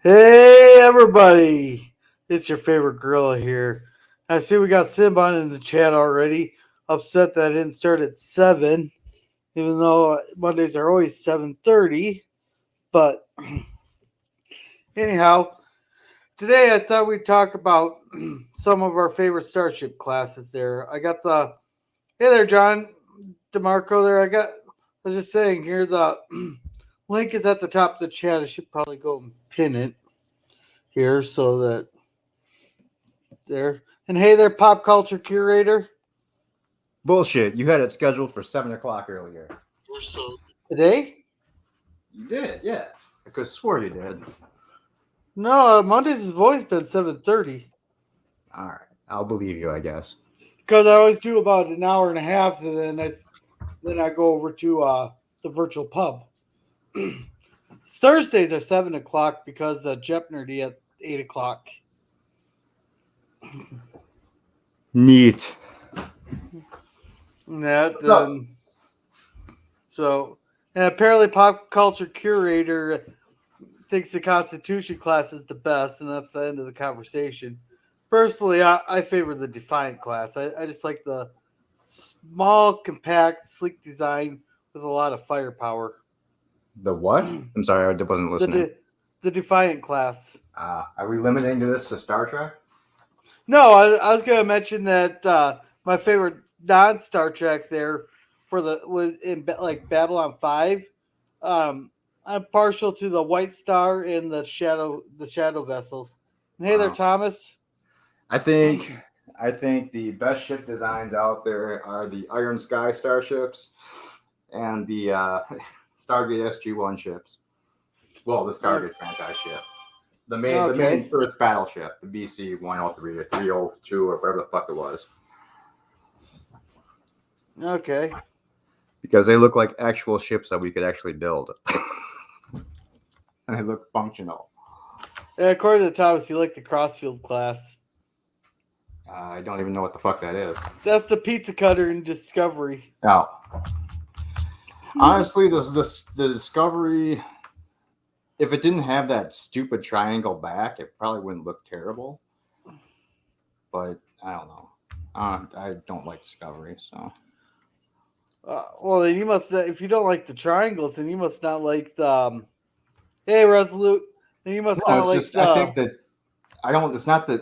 Hey everybody, it's your favorite gorilla here. I see we got Simbon in the chat already. Upset that I didn't start at 7, even though Mondays are always 7:30. But anyhow, today I thought we'd talk about some of our favorite starship classes there. I got the Hey there, John DeMarco there. I was just saying here the link is at the top of the chat. I should probably go and pin it here so that there. And hey there, pop culture curator. Bullshit. You had it scheduled for 7 o'clock earlier. Today? You did, yeah. I could have swore you did. No, Mondays has always been 7:30. All right. I'll believe you, I guess. Because I always do about an hour and a half, and then I go over to the virtual pub. Thursdays are 7 o'clock because Jep Nerdy at 8 o'clock. Neat. And apparently pop culture curator thinks the Constitution class is the best, and that's the end of the conversation. Personally, I favor the Defiant class. I just like the small, compact, sleek design with a lot of firepower. The what? I'm sorry, I wasn't listening. The Defiant class. Are we limiting this to Star Trek? No, I was going to mention that my favorite non-Star Trek there like Babylon 5. I'm partial to the White Star and the Shadow vessels. And hey there, Thomas. I think the best ship designs out there are the Iron Sky starships and the Stargate SG-1 ships. Well, the Stargate franchise ships. The main Earth battleship, the BC-103 or 302 or whatever the fuck it was. Okay. Because they look like actual ships that we could actually build. And they look functional. Yeah, according to Thomas, you like the Crossfield class. I don't even know what the fuck that is. That's the pizza cutter in Discovery. No. Honestly, the Discovery, if it didn't have that stupid triangle back, it probably wouldn't look terrible. But I don't know. I don't like Discovery, so. Well, then you must. If you don't like the triangles, then you must not like the. Hey, Resolute. Then you must not like just, I think that I don't. It's not that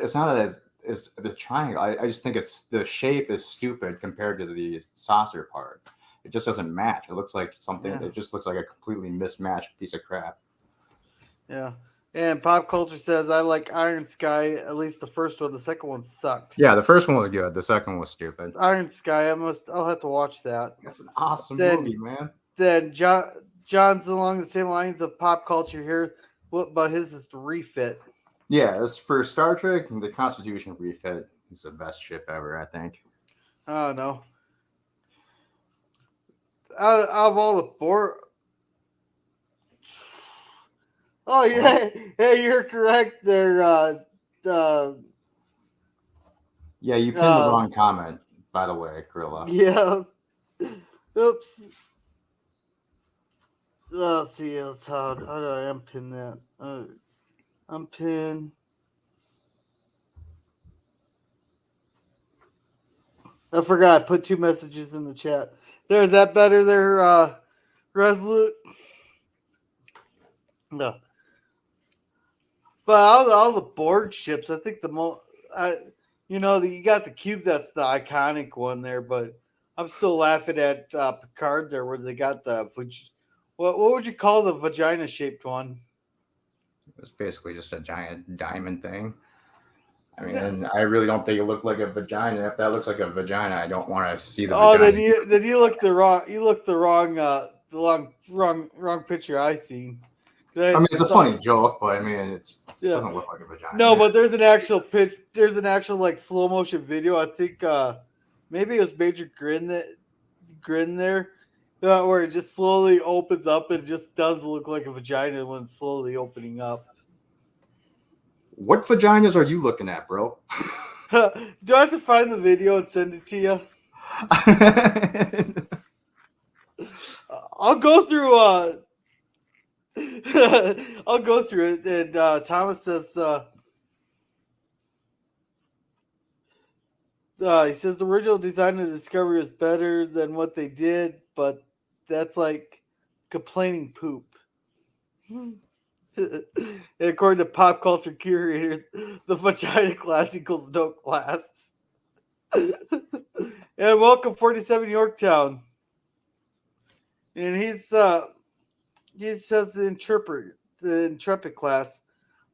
it's the triangle. I just think it's the shape is stupid compared to the saucer part. It just doesn't match. It looks like something. Yeah. It just looks like a completely mismatched piece of crap. Yeah. And Pop Culture says, I like Iron Sky, at least the first one. The second one sucked. Yeah, the first one was good. The second one was stupid. Iron Sky, I'll have to watch that. That's an awesome movie, man. Then John's along the same lines of Pop Culture here, but his is the refit. Yeah, as for Star Trek, the Constitution refit is the best ship ever, I think. I don't know. Out of all the board... Oh, yeah. Hey, you're correct there. Yeah, you pinned the wrong comment, by the way, Gorilla. Yeah. Oops. Let's see. How do I unpin that? Unpin. I forgot. I put 2 messages in the chat. There, is that better there, Resolute? No. But all the Borg ships, I think you got the cube. That's the iconic one there. But I'm still laughing at Picard there, where they got the what would you call the vagina shaped one? It was basically just a giant diamond thing. I mean, and I really don't think it looked like a vagina. If that looks like a vagina, I don't want to see the vagina. Oh, then you look the wrong. You look the wrong picture I seen. I mean, it's a funny joke, but I mean, it doesn't look like a vagina. No, but there's an actual There's an actual like slow motion video. I think maybe it was Major Grin there, where it just slowly opens up and it just does look like a vagina when it's slowly opening up. What vaginas are you looking at, bro? Do I have to find the video and send it to you? I'll go through I'll go through it. And Thomas says he says the original design of Discovery was better than what they did, but that's like complaining poop. And according to pop culture curator, the vagina class equals no class. And welcome 47 Yorktown. And he says the Intrepid class.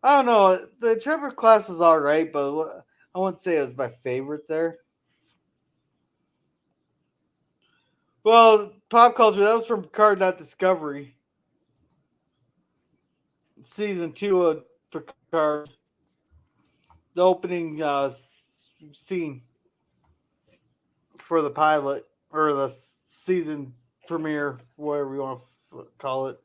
I don't know. The Intrepid class was all right, but I wouldn't say it was my favorite there. Well, pop culture, that was from Picard, not Discovery. Season 2 of Picard. The opening scene for the pilot, or the season premiere, whatever you want to call it.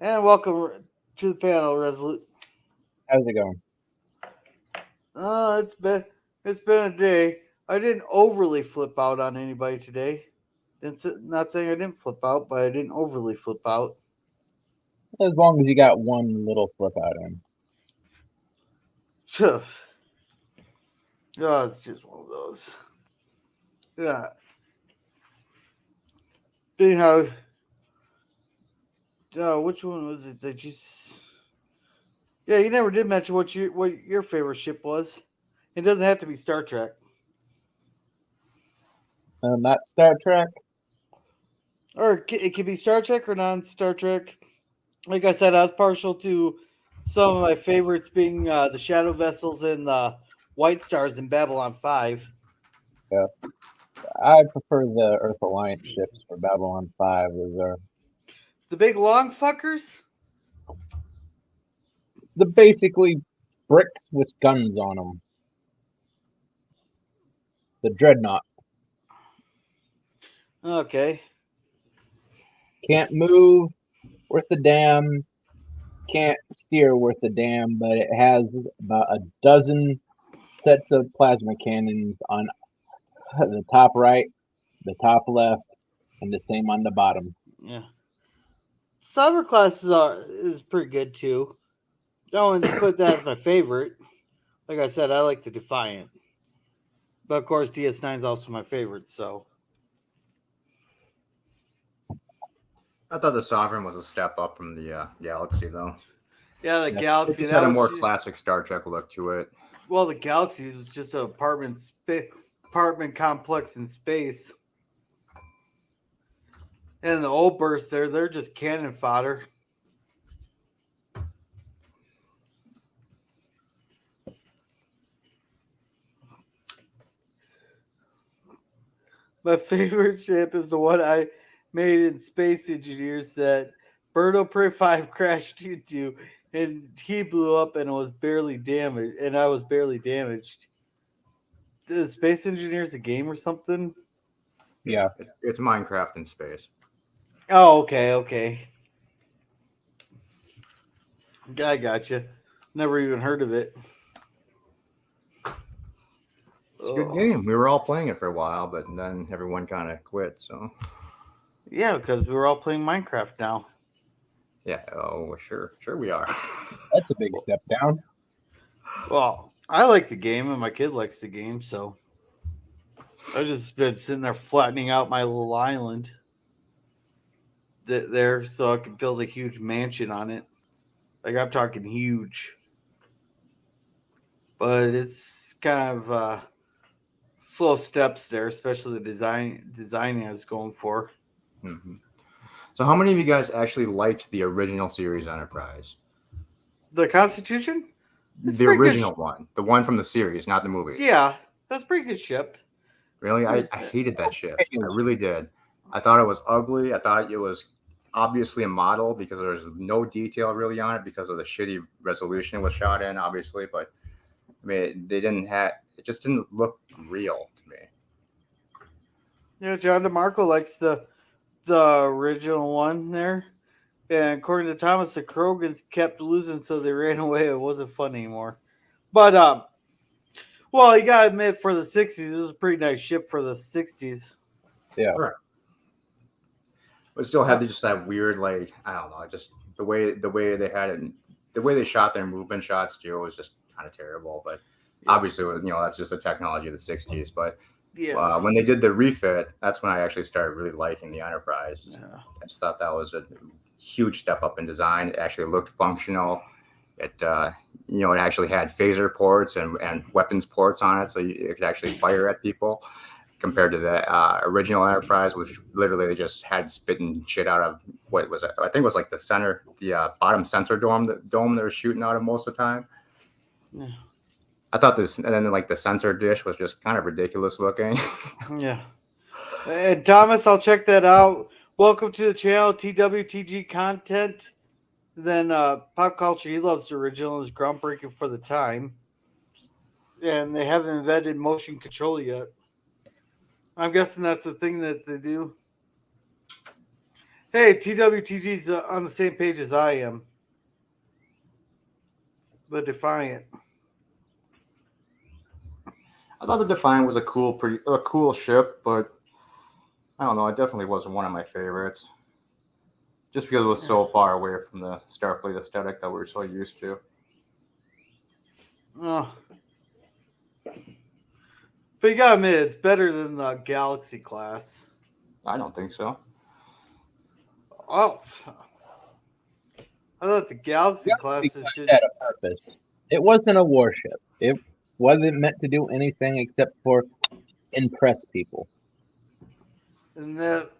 And welcome to the panel, Resolute. How's it going? It's been a day. I didn't overly flip out on anybody today. Not saying I didn't flip out, but I didn't overly flip out. As long as you got one little flip out in. Oh, it's just one of those. Yeah. Anyhow, which one was it that you? Yeah, you never did mention what your favorite ship was. It doesn't have to be Star Trek. Not Star Trek. Or it could be Star Trek or non-Star Trek. Like I said, I was partial to some of my favorites being the Shadow Vessels and the White Stars in Babylon 5. Yeah. I prefer the Earth Alliance ships for Babylon 5. The big long fuckers? The basically bricks with guns on them. The Dreadnought. Okay. Can't move worth a damn. Can't steer worth a damn, but it has about a dozen sets of plasma cannons on the top right, the top left, and the same on the bottom. Yeah. Cyber Class is pretty good too. I wouldn't put that as my favorite. Like I said, I like the Defiant. But of course, DS9 is also my favorite, so. I thought the Sovereign was a step up from the Galaxy, though. Yeah, the Galaxy. It just had a more classic Star Trek look to it. Well, the Galaxy was just an apartment complex in space. And the old bursts they're just cannon fodder. My favorite ship is the one I made in Space Engineers that Birdo Prey 5 crashed into, and he blew up and was barely damaged, and I was barely damaged. Is Space Engineers a game or something? Yeah. It's Minecraft in space. Oh, okay. I gotcha. Never even heard of it. It's a good game. We were all playing it for a while, but then everyone kind of quit, so. Yeah, because we were all playing Minecraft now. Yeah, sure we are. That's a big step down. Well, I like the game, and my kid likes the game, so I've just been sitting there flattening out my little island there so I can build a huge mansion on it. Like, I'm talking huge. But it's kind of slow steps there, especially the design I was going for. Mm-hmm. So how many of you guys actually liked the original series Enterprise? The Constitution? The original one. The one from the series, not the movie. Yeah, that's a pretty good ship. Really? I hated that ship. I really did. I thought it was ugly. I thought it was obviously a model because there was no detail really on it because of the shitty resolution it was shot in, obviously. But I mean, it just didn't look real to me. Yeah, John DeMarco likes the original one there. And according to Thomas, the Krogans kept losing, so they ran away. It wasn't fun anymore. But, well, you gotta admit, for the 60s, it was a pretty nice ship for the 60s. Yeah. Right. But still had just that weird, like, I don't know, just the way they had it, the way they shot their movement shots too was just kind of terrible. But obviously, that's just a technology of the '60s. But when they did the refit, that's when I actually started really liking the Enterprise. I just thought that was a huge step up in design. It actually looked functional. It it actually had phaser ports and weapons ports on it, so it could actually fire at people. Compared to the original Enterprise, which literally they just had spitting shit out of what was it? I think it was like the bottom sensor dome they were shooting out of most of the time. Yeah. I thought this, and then like the sensor dish was just kind of ridiculous looking. Yeah. And Thomas, I'll check that out. Welcome to the channel, TWTG content. Then Pop Culture, he loves the original, is groundbreaking for the time. And they haven't invented motion control yet. I'm guessing that's the thing that they do. Hey, TWTG's on the same page as I am. The Defiant. I thought the Defiant was a cool ship, but I don't know. It definitely wasn't one of my favorites. Just because it was so far away from the Starfleet aesthetic that we're so used to. Oh. But you gotta admit, it's better than the Galaxy class. I don't think so. Oh. I thought the Galaxy class was just... had a purpose. It wasn't a warship. It wasn't meant to do anything except for impress people. And that...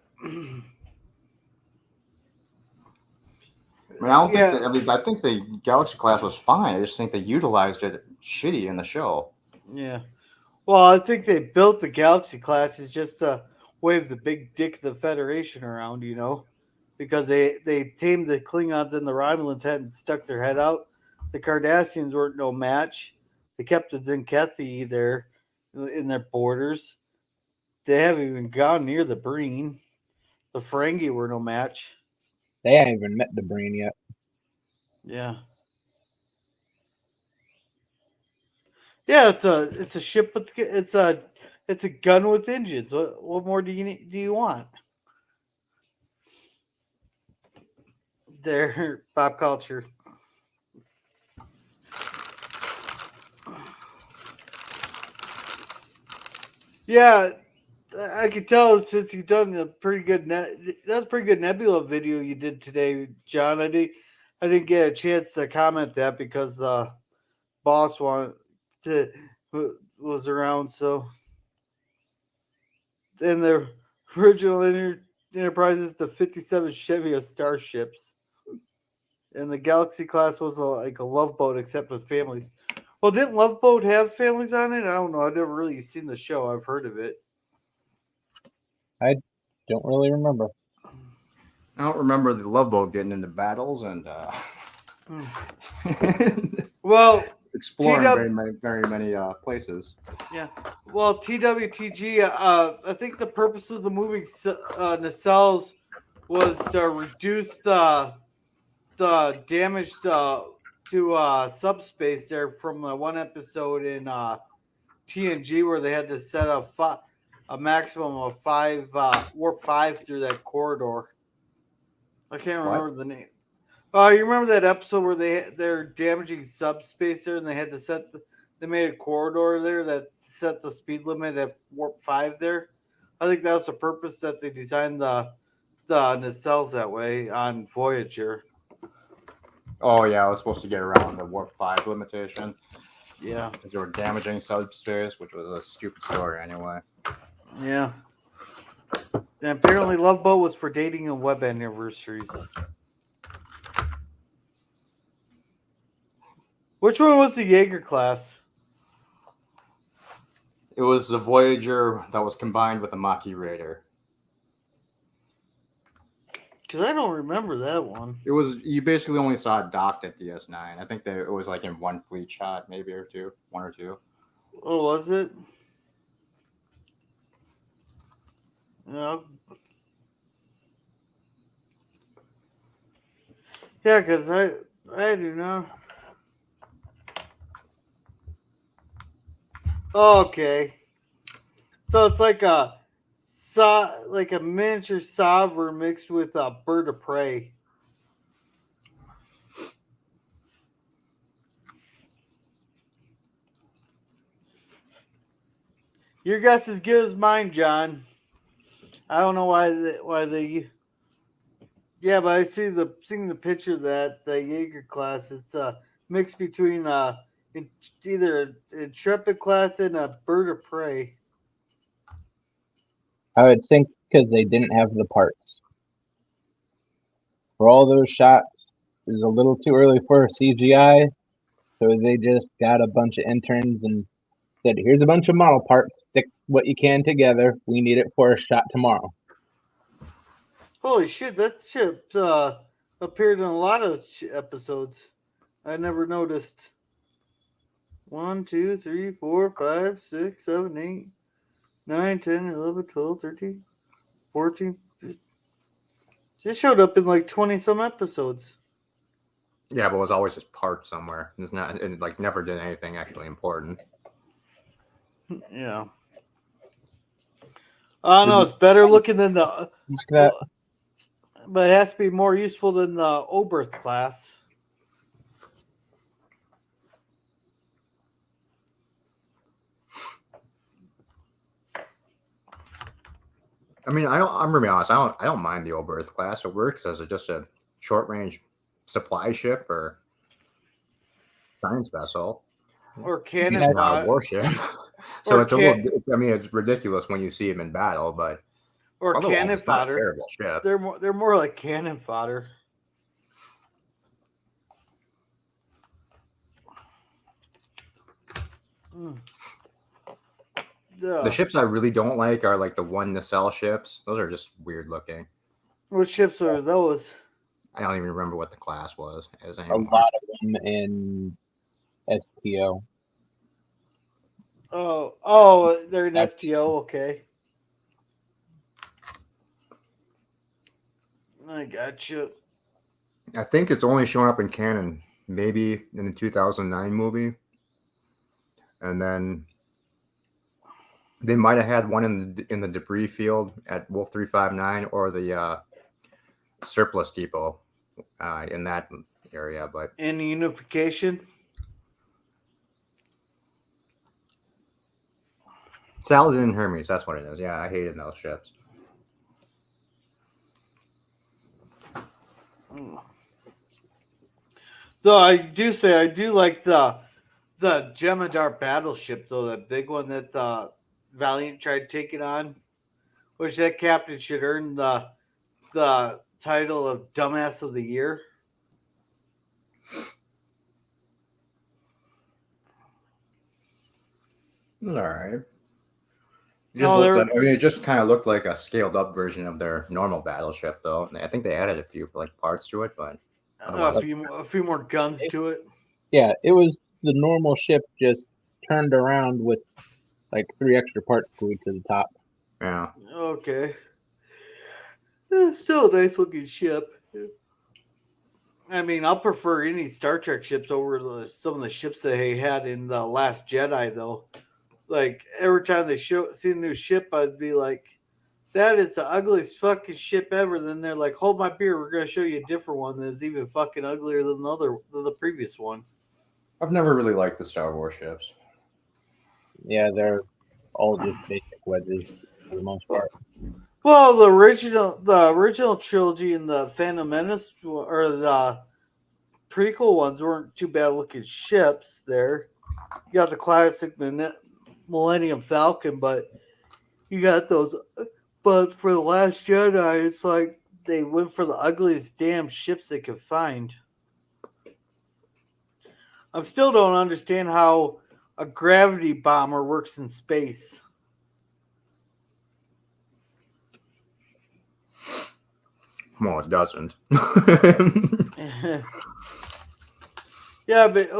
I think the Galaxy class was fine. I just think they utilized it shitty in the show. Yeah. Well, I think they built the Galaxy class as just to wave the big dick of the Federation around, because they tamed the Klingons and the Romulans hadn't stuck their head out. The Cardassians weren't no match. They kept the Zenkethi there in their borders. They haven't even gone near the Breen. The Ferengi were no match. They haven't even met the Breen yet. Yeah. Yeah, it's a ship with it's a gun with engines. What more do you want? There, pop culture. Yeah, I could tell since you've done a pretty good that's a pretty good Nebula video you did today, John. I didn't get a chance to comment that because the boss was around. So, in the original Enterprise is the 57 Chevy of starships, and the Galaxy class was like a love boat except with families. Well, didn't Love Boat have families on it? I don't know. I've never really seen the show. I've heard of it. I don't really remember. I don't remember the Love Boat getting into battles and well, exploring very many places. Yeah. Well, TWTG, I think the purpose of the movie nacelles was to reduce the damage to subspace there from one episode in TNG where they had to set a maximum of 5 warp 5 through that corridor. I can't remember the name. You remember that episode where they're damaging subspace there, and they had to they made a corridor there that set the speed limit at warp 5 there. I think that was the purpose that they designed the nacelles that way on Voyager. Oh yeah, I was supposed to get around the warp 5 limitation. Yeah, because they were damaging subspace, which was a stupid story anyway. Yeah. And apparently, Love Boat was for dating and web anniversaries. Which one was the Jaeger class? It was the Voyager that was combined with the Maquis Raider. Because I don't remember that one. It was, you basically only saw it docked at DS9. I think it was like in one fleet shot, maybe one or two. Oh, was it? No. Yeah, because I do know. Okay. So it's like a like a miniature sovereign mixed with a bird of prey. Your guess is good as mine, John. I don't know why they. Yeah, but I seeing the picture of that the Jaeger class. It's a mix between either an intrepid class and a bird of prey. I would think because they didn't have the parts for all those shots. It was a little too early for CGI, so they just got a bunch of interns and said, "Here's a bunch of model parts. Stick what you can together. We need it for a shot tomorrow." Holy shit, that ship appeared in a lot of episodes. I never noticed. 1, 2, 3, 4, 5, 6, 7, 8, 9, 10, 11, 12, 13, 14. It showed up in like 20 some episodes. Yeah, but it was always just parked somewhere. It's not, it like never did anything actually important. Yeah. I don't know. It's better looking than the. Like that. But it has to be more useful than the Oberth class. I mean, I'm gonna be honest. I don't mind the Oberth class. It works as just a short range supply ship or science vessel. Or cannon It's not a fodder. warship. So Or it's a little. I mean, it's ridiculous when you see them in battle, but Or otherwise, cannon it's not a fodder. terrible ship. They're more like cannon fodder. The ships I really don't like are like the one nacelle ships. Those are just weird looking. What ships are those? I don't even remember what the class was as A anymore. lot of them in STO. Oh, they're in STO. Okay, I got you. I think it's only showing up in canon, maybe in the 2009 movie, and then they might have had one in the debris field at Wolf 359 or the surplus depot in that area. But In unification. Saladin and Hermes, that's what it is. Yeah, I hated those ships. Though I do say I do like the Jemadar battleship though, that big one that the Valiant tried taking on, which that captain should earn the title of Dumbass of the Year. All right. It just kind of looked like a scaled up version of their normal battleship, though. I think they added a few like parts to it, but a few more guns to it. Yeah, it was the normal ship just turned around with like 3 extra parts glued to the top. Yeah. Okay. It's still a nice looking ship. I mean, I'll prefer any Star Trek ships over some of the ships that they had in The Last Jedi, though. Like, every time they see a new ship, I'd be like, that is the ugliest fucking ship ever. Then they're like, hold my beer, we're going to show you a different one that's even fucking uglier than the previous one. I've never really liked the Star Wars ships. Yeah, they're all just basic wedges for the most part. Well, the original trilogy and the Phantom Menace, or the prequel ones, weren't too bad looking ships there. You got the classic Millennium Falcon, but you got those. But for The Last Jedi, it's like they went for the ugliest damn ships they could find. I still don't understand how a gravity bomber works in space. Well, it doesn't. Yeah, but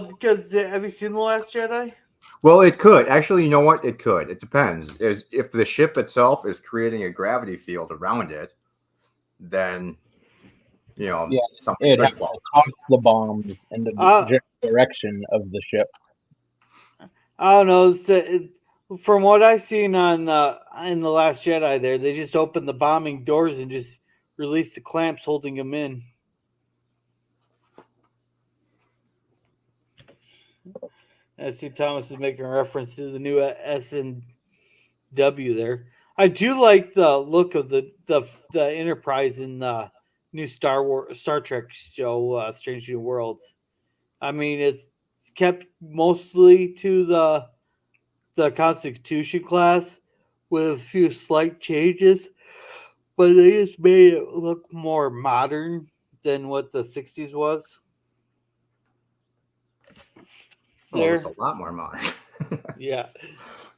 because have you seen The Last Jedi? Well, it could. Actually, you know what? It could. It depends. If the ship itself is creating a gravity field around it, then, something It could fall. toss the bombs in the direction of the ship. I don't know. From what I seen on in the Last Jedi, there they just opened the bombing doors and just released the clamps holding them in. I see Thomas is making reference to the new S&W there. I do like the look of the Enterprise in the new Star Trek show, Strange New Worlds. I mean, it's kept mostly to the Constitution class with a few slight changes, but they just made it look more modern than what the '60s was. Oh, There, there's a lot more modern. yeah,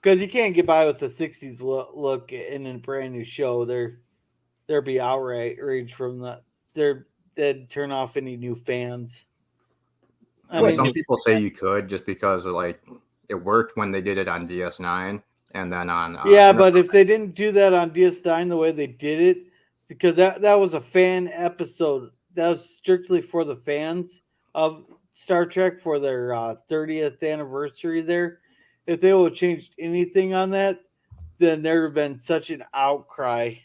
because you can't get by with the '60s look in a brand new show. There'd be outrage from they'd turn off any new fans. I Well, mean, some Makes people say you sense. could just because of, like, it worked when they did it on DS9 and then on yeah, Enterprise. but if they didn't do that on DS9 the way they did it, because that was a fan episode, that was strictly for the fans of Star Trek for their 30th anniversary there. If they would have changed anything on that, then there would have been such an outcry.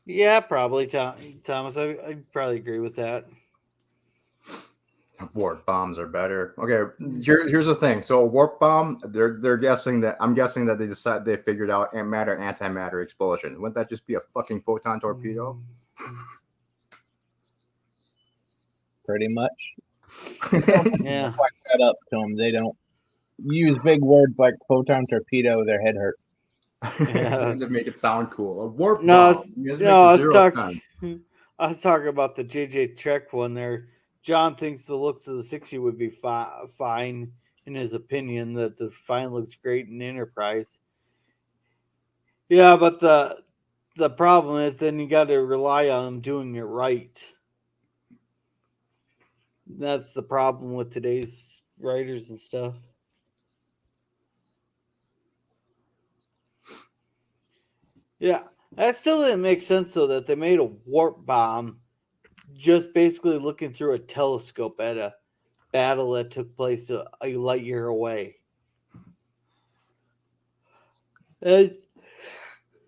Yeah, probably, Thomas. I'd probably agree with that. Warp bombs are better. Okay, here's the thing. So a warp bomb, they're guessing that I'm guessing that they figured out matter antimatter explosion. Wouldn't that just be a fucking photon torpedo? Pretty much. Yeah. Quite that up to them. They don't use big words like photon torpedo. Their head hurts. Yeah. To make it sound cool. A warp No, bomb. This no, makes let's zero talk. sense. I was talking about the JJ Trek one there. John thinks the looks of the 60 would be fine in his opinion. That the fine looks great in Enterprise. Yeah, but the problem is then you got to rely on them doing it right. That's the problem with today's writers and stuff. Yeah, that still didn't make sense though that they made a warp bomb just basically looking through a telescope at a battle that took place a light year away. Uh,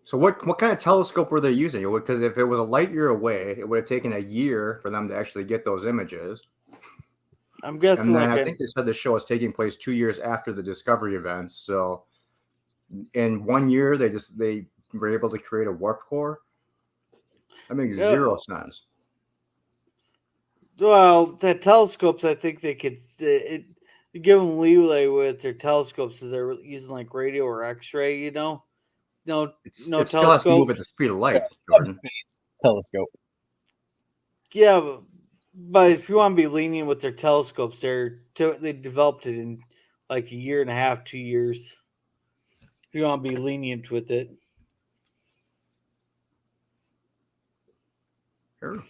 So what kind of telescope were they using? Because if it was a light year away, it would have taken a year for them to actually get those images. I'm guessing And then like I think they said the show is taking place 2 years after the Discovery events. So in 1 year, they were able to create a warp core. That makes zero sense. well, the telescopes. I think they could give them leeway with their telescopes, so they're using like radio or X-ray. No It still has to move at telescopes. the speed of light, Jordan. Subspace telescope. Yeah, but if you want to be lenient with their telescopes, they developed it in like a year and a half, 2 years. If you want to be lenient with it. Sure.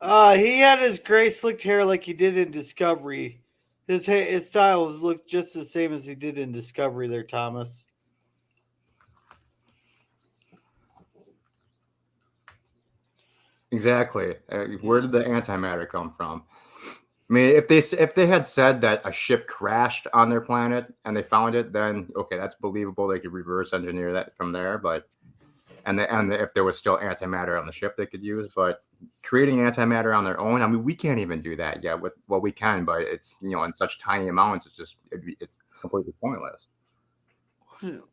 He had his gray slicked hair like he did in Discovery. His style looked just the same as he did in Discovery there, Thomas. Exactly. Where did the antimatter come from? I mean, if they had said that a ship crashed on their planet and they found it, then okay, that's believable. They could reverse engineer that from there. But and if there was still antimatter on the ship, they could use. But creating antimatter on their own, I mean, we can't even do that yet. We can, but it's in such tiny amounts. It's completely pointless.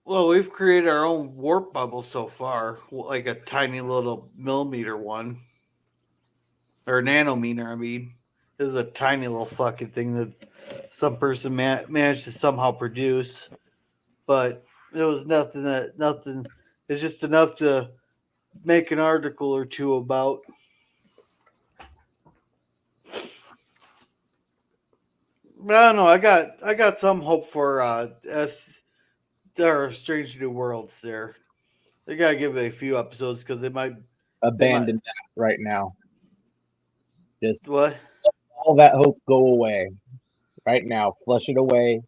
Well, we've created our own warp bubble so far, like a tiny little millimeter one. Or nanometer, I mean. This is a tiny little fucking thing that some person managed to somehow produce. But it was nothing. It's just enough to make an article or two about. But I don't know. I got some hope for there are Strange New Worlds there. They gotta give it a few episodes because they might Abandon that right now. Just what? all that hope go away right now. Flush it away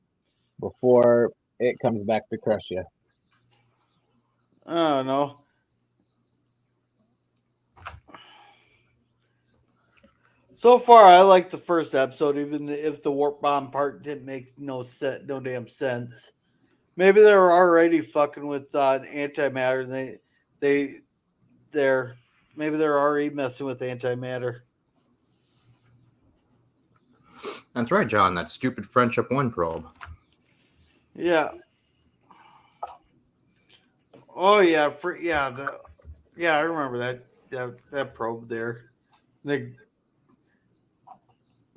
before it comes back to crush you. I don't know. So far, I like the first episode, even if the warp bomb part didn't make no damn sense. Maybe they were already fucking with antimatter. And they're maybe they're already messing with antimatter. That's right, John. That stupid Friendship 1 probe. Yeah. Oh yeah, I remember that probe there. They,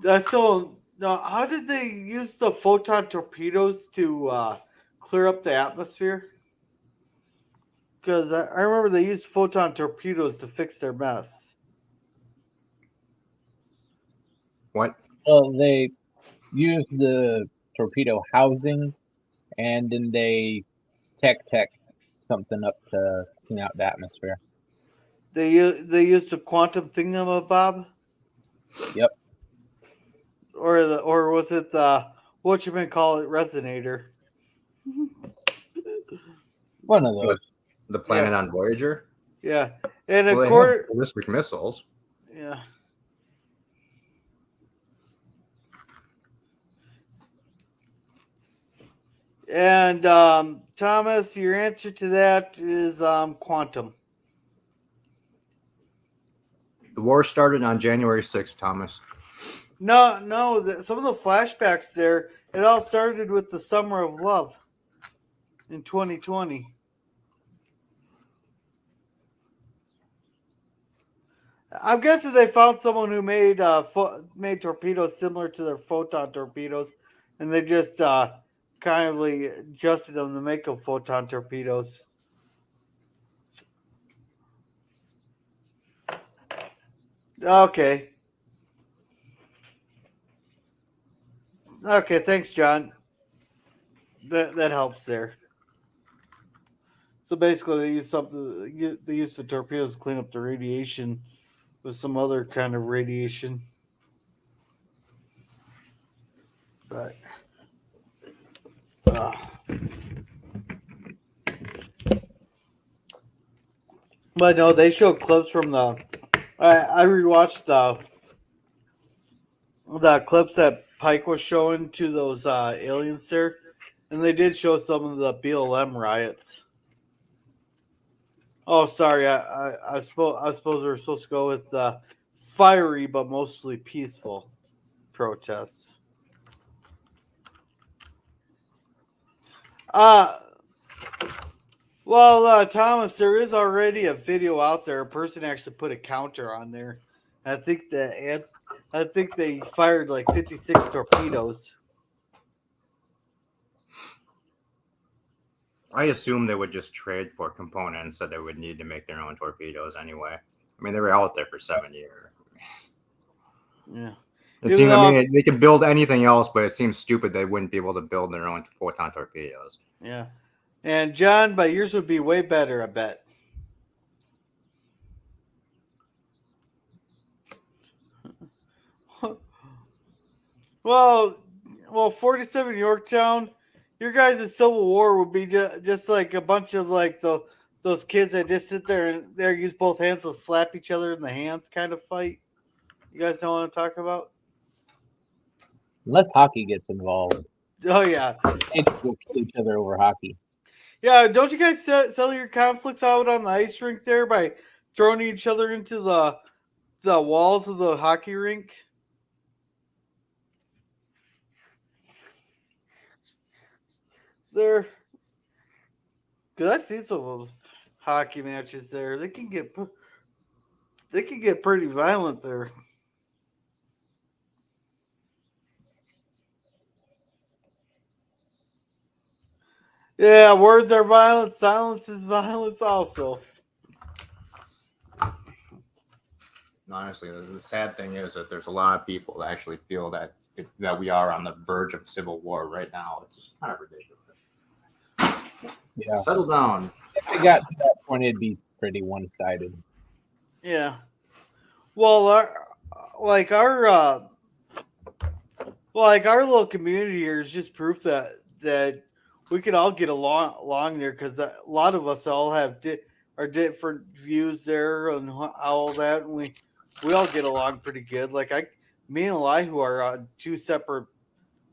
that's so. No, how did they use the photon torpedoes to clear up the atmosphere? Because I remember they used photon torpedoes to fix their mess. What? Well, they use the torpedo housing, and then they tech something up to clean out the atmosphere. They used the quantum thingamabob, Yep. or was it the what you may call it resonator? One of those. The planet on Voyager? Yeah, and Well, of they course, have ballistic missiles. yeah. And Thomas, your answer to that is quantum. The war started on January 6th, Thomas. No. Some of the flashbacks there, it all started with the Summer of Love in 2020. I'm guessing they found someone who made made torpedoes similar to their photon torpedoes, and they just kindly adjusted them to make them photon torpedoes. Okay. Okay, thanks, John. That helps there. So basically, they use something. They use the torpedoes to clean up the radiation with some other kind of radiation. But but no, they showed clips from the. I rewatched the clips that Pike was showing to those aliens there, and they did show some of the BLM riots. Oh, sorry, I suppose we were supposed to go with the fiery but mostly peaceful protests. Thomas, there is already a video out there. A person actually put a counter on there. I think they fired like 56 torpedoes. I assume they would just trade for components that they would need to make their own torpedoes anyway. I mean, they were out there for 7 years. Yeah. It seems, I mean, they could build anything else, but it seems stupid they wouldn't be able to build their own photon torpedoes. Yeah. And John, but yours would be way better, I bet. Well, 47 Yorktown, your guys' Civil War would be just like a bunch of like those kids that just sit there and use both hands to slap each other in the hands kind of fight. You guys know what I'm talking about? Unless hockey gets involved. Oh yeah. They will kill each other over hockey. Yeah, don't you guys settle your conflicts out on the ice rink there by throwing each other into the walls of the hockey rink? There, cause I've seen some of those hockey matches there. They can get pretty violent there. Yeah, words are violent. Silence is violence also. Honestly, the sad thing is that there's a lot of people that actually feel that we are on the verge of civil war right now. It's kind of ridiculous. Yeah. Settle down. If it got to that point, it'd be pretty one-sided. Yeah. Well, our little community here is just proof that we can all get along there, because a lot of us all have our different views there and all that, and we all get along pretty good. Like me and Elihu are on two separate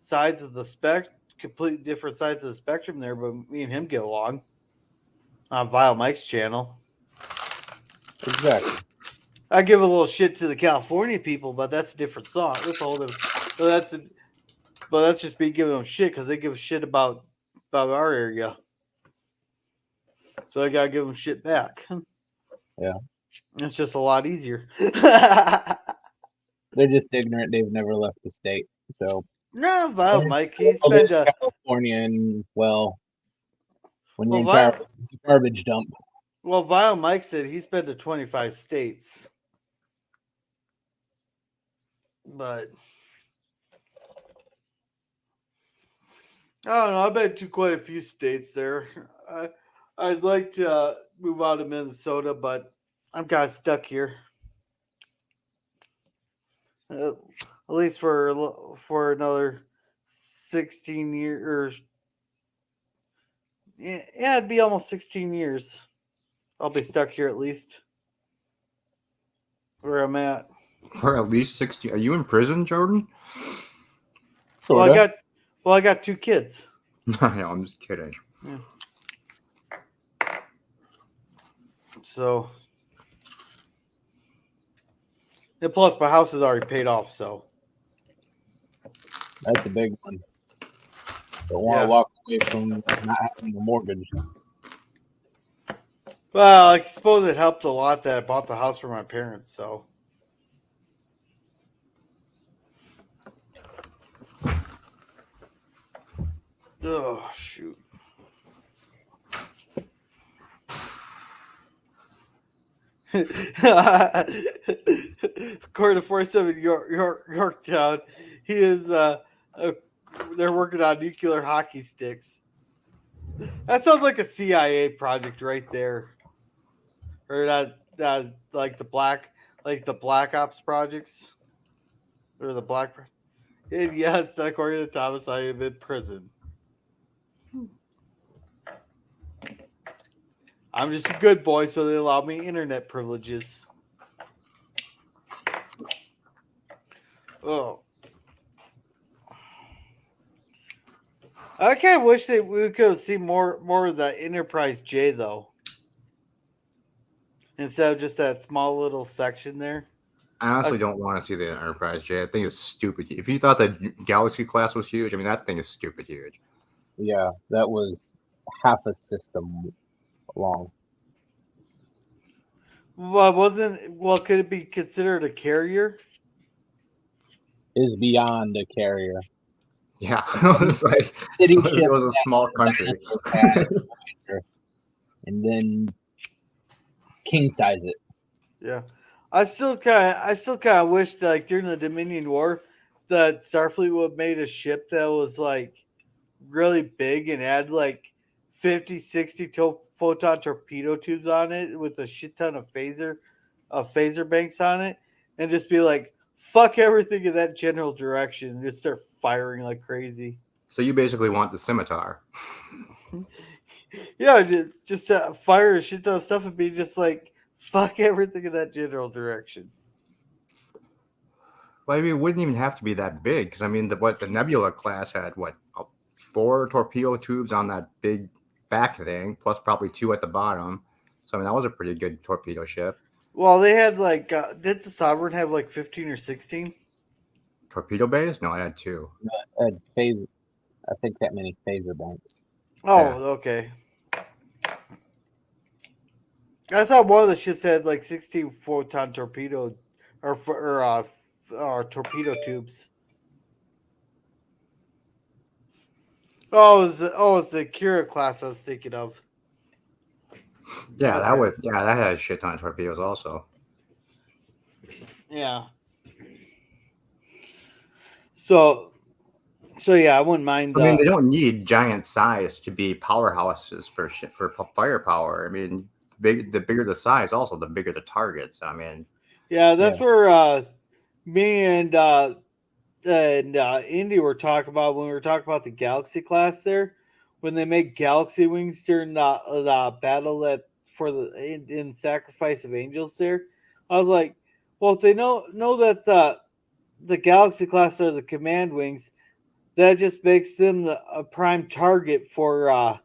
sides of the completely different sides of the spectrum there, but me and him get along on Vile Mike's channel. Exactly. I give a little shit to the California people, but that's a different song. That's a whole different. But that's just me giving them shit because they give a shit about our area. So I gotta give them shit back. Yeah. It's just a lot easier. They're just ignorant. They've never left the state. So No, Vile Mike, he's well, been there's to California, and well, when you're in Vile, California, it's a garbage dump. Vile Mike said he's been to 25 states. But I don't know. I've been to quite a few states there. I'd like to move out of Minnesota, but I'm kind of stuck here. At least for another 16 years. Yeah, it'd be almost 16 years. I'll be stuck here at least where I'm at. For at least 60. Are you in prison, Jordan? Sorta. I got two kids. No, I'm just kidding. Yeah. So, and plus my house is already paid off. So That's a big one. Don't want to walk away from not having a mortgage. Well, I suppose it helped a lot that I bought the house for my parents. So. Oh, shoot. According to 47 Yorktown, he is. They're working on nuclear hockey sticks. That sounds like a CIA project right there, or that like the Black Ops projects, or the Black. And yes, according to Thomas, I am in prison. I'm just a good boy, so they allow me internet privileges. Oh. I kind of wish that we could see more of the Enterprise J, though. Instead of just that small little section there. I honestly don't want to see the Enterprise J. I think it's stupid. If you thought that Galaxy class was huge, I mean, that thing is stupid huge. Yeah, that was half a system long. Well, could it be considered a carrier? Is beyond a carrier. Yeah, it was like it was a small country. And then king size it. Yeah. I still kind of wish that, like, during the Dominion War that Starfleet would have made a ship that was like really big and had like 50, 60 photon torpedo tubes on it with a shit ton of phaser banks on it, and just be like, fuck everything in that general direction and just start firing like crazy. So you basically want the scimitar. Yeah, just fire a shit ton of stuff and be just like, fuck everything in that general direction. Well, I mean, it wouldn't even have to be that big because I mean, the Nebula class had 4 torpedo tubes on that big back thing, plus probably 2 at the bottom. So I mean, that was a pretty good torpedo ship. Well, they had like, did the Sovereign have like 15 or 16 torpedo bays? No, I had 2. I think that many phaser banks. Oh, Yeah. okay. I thought one of the ships had like 16 photon torpedo or torpedo tubes. It's the Kira class I was thinking of. Yeah, that had a shit ton of torpedoes also. Yeah. So yeah, I wouldn't mind. I mean, they don't need giant size to be powerhouses for firepower. I mean, the bigger the size, also the bigger the targets. I mean, yeah, that's where me and Indy were talking about when we were talking about the Galaxy class there, when they make Galaxy wings during the battle in Sacrifice of Angels there. I was like, well, if they know that the Galaxy class are the command wings, that just makes them a prime target for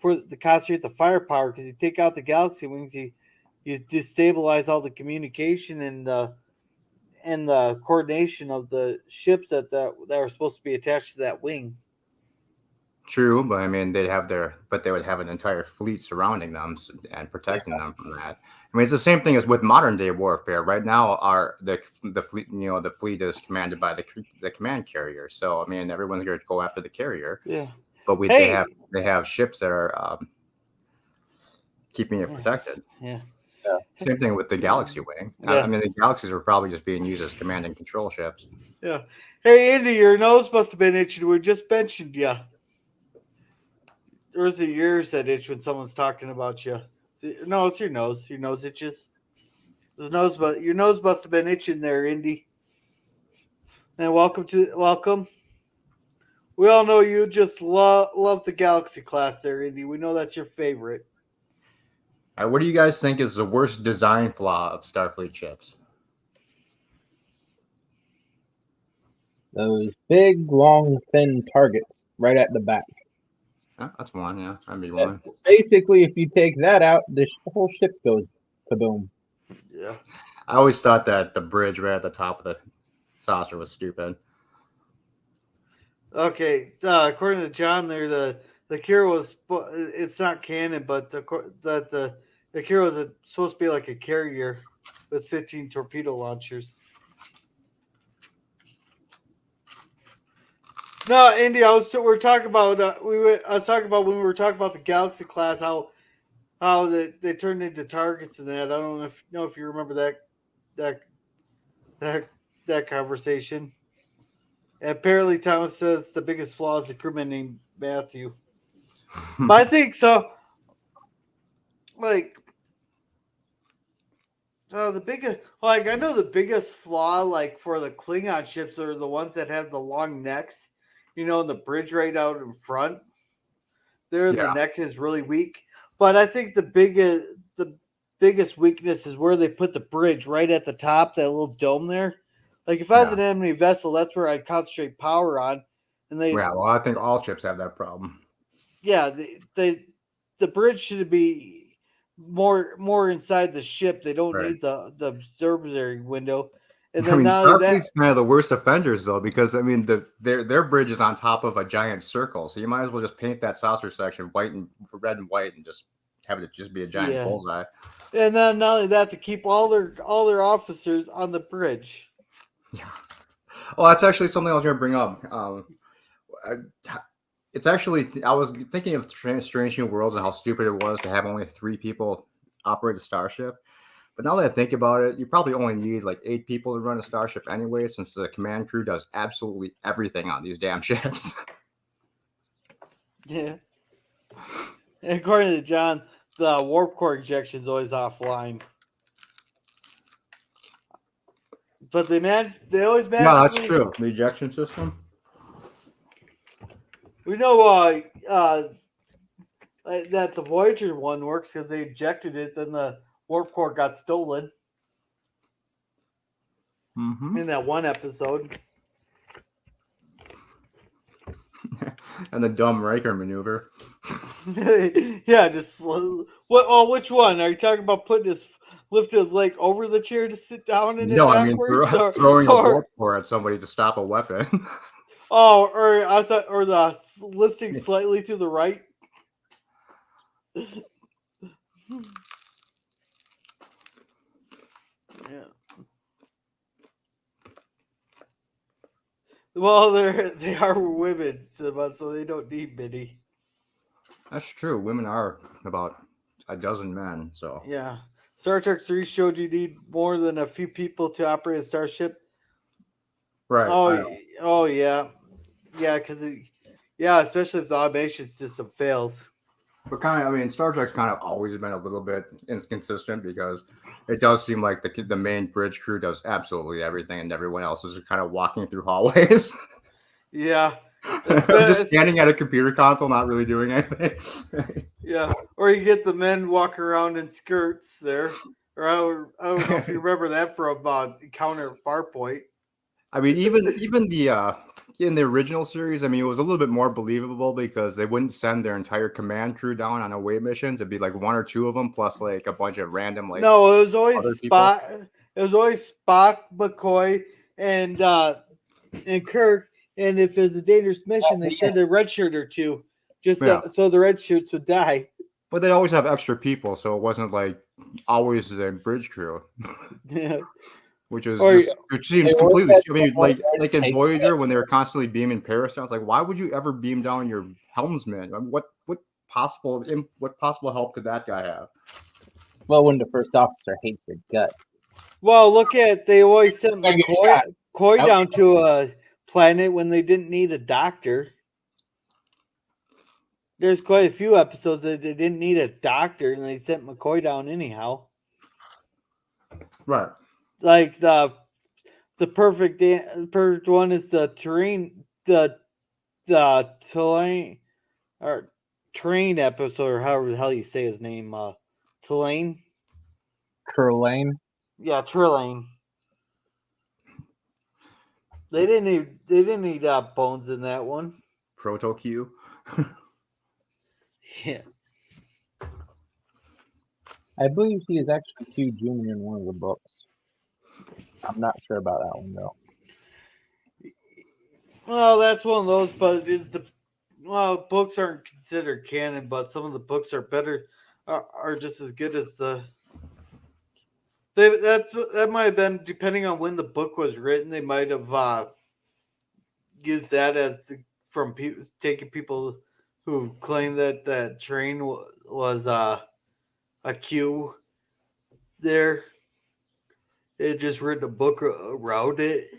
the concentrate the firepower, because you take out the Galaxy wings, you destabilize all the communication and the coordination of the ships that are supposed to be attached to that wing. True, but I mean, they would have an entire fleet surrounding them and protecting them from that. I mean, it's the same thing as with modern day warfare. Right now, the fleet, the fleet is commanded by the command carrier. So I mean, everyone's going to go after the carrier. Yeah. But they have ships that are keeping it protected. Yeah. Same thing with the Galaxy wing. Yeah. I mean, the Galaxies were probably just being used as command and control ships. Yeah. Hey, Andy, your nose must have been itching. We just mentioned you. Or is it yours that itch when someone's talking about you? No, it's your nose. Your nose itches. Your nose must have been itching there, Indy. And welcome. We all know you just love the Galaxy class there, Indy. We know that's your favorite. What do you guys think is the worst design flaw of Starfleet ships? Those big, long, thin targets right at the back. That's one, yeah. That'd be one. Basically, if you take that out, the whole ship goes kaboom. Yeah. I always thought that the bridge right at the top of the saucer was stupid. Okay, according to John, there the Kira was, it's not canon, but the Kira was supposed to be like a carrier with 15 torpedo launchers. No, Indy, we're talking about I was talking about when we were talking about the Galaxy class, how they turned into targets and that. I don't know if you remember that conversation. And apparently, Thomas says the biggest flaw is the crewman named Matthew. But I think so. Like, I know the biggest flaw, like for the Klingon ships, are the ones that have the long necks. And the bridge right out in front. The neck is really weak. But I think the biggest weakness is where they put the bridge right at the top, that little dome there. Like if I was an enemy vessel, that's where I'd concentrate power on. And I think all ships have that problem. Yeah, the bridge should be more inside the ship. They don't need the observatory window. And then Starfleet's kind of the worst offenders, though, because I mean their bridge is on top of a giant circle, so you might as well just paint that saucer section red and white, and just have it just be a giant bullseye. And then not only that, to keep all their officers on the bridge. Yeah. Well, that's actually something I was going to bring up. It's actually, I was thinking of Strange New Worlds and how stupid it was to have only 3 people operate a starship. But now that I think about it, you probably only need like 8 people to run a starship anyway, since the command crew does absolutely everything on these damn ships. Yeah. And according to John, the warp core injection is always offline. But they always magically... No, that's true. The ejection system? We know that the Voyager one works because they ejected it, then the warp core got stolen. Mm-hmm. In that one episode. And the dumb Riker maneuver. Yeah, just... which one? Are you talking about lifting his leg over the chair to sit down in it backwards? Throwing a warp core at somebody to stop a weapon. Oh, or the listing slightly to the right. Yeah. Well, they are women, so they don't need many. That's true. Women are about a dozen men, so yeah. Star Trek 3 showed you need more than a few people to operate a starship. Right. Oh yeah. Yeah, especially if the automation system fails. But Star Trek's kind of always been a little bit inconsistent, because it does seem like the main bridge crew does absolutely everything, and everyone else is kind of walking through hallways. Yeah. Just standing at a computer console, not really doing anything. Yeah. Or you get the men walking around in skirts there. Or I don't know if you remember that from Encounter at Farpoint. I mean, even the in the original series, I mean, it was a little bit more believable because they wouldn't send their entire command crew down on away missions. It'd be like one or two of them plus like a bunch of random like No, it was always other people. Spock. It was always Spock, McCoy, and Kirk. And if it was a dangerous mission, they send a red shirt or two, just so the red shirts would die. But they always have extra people, so it wasn't like always the bridge crew. Yeah. Which seems completely. I mean, like in Voyager when they were constantly beaming Paris down, it's like, why would you ever beam down your helmsman? I mean, what possible help could that guy have? Well, when the first officer hates your guts. Well, look at they always sent McCoy down to a planet when they didn't need a doctor. There's quite a few episodes that they didn't need a doctor, and they sent McCoy down anyhow. Right. Like the perfect one is the terrain train episode, or however the hell you say his name, Trelane. Yeah, Trelane. They didn't need Bones in that one. Proto Q. Yeah. I believe he is actually Q Junior in one of the books. I'm not sure about that one though. Well, that's one of those, but books aren't considered canon, but some of the books are better, are just as good as the. That might have been, depending on when the book was written, they might have used that as from people, taking people who claim that that train was a Q there. They just written a book around it.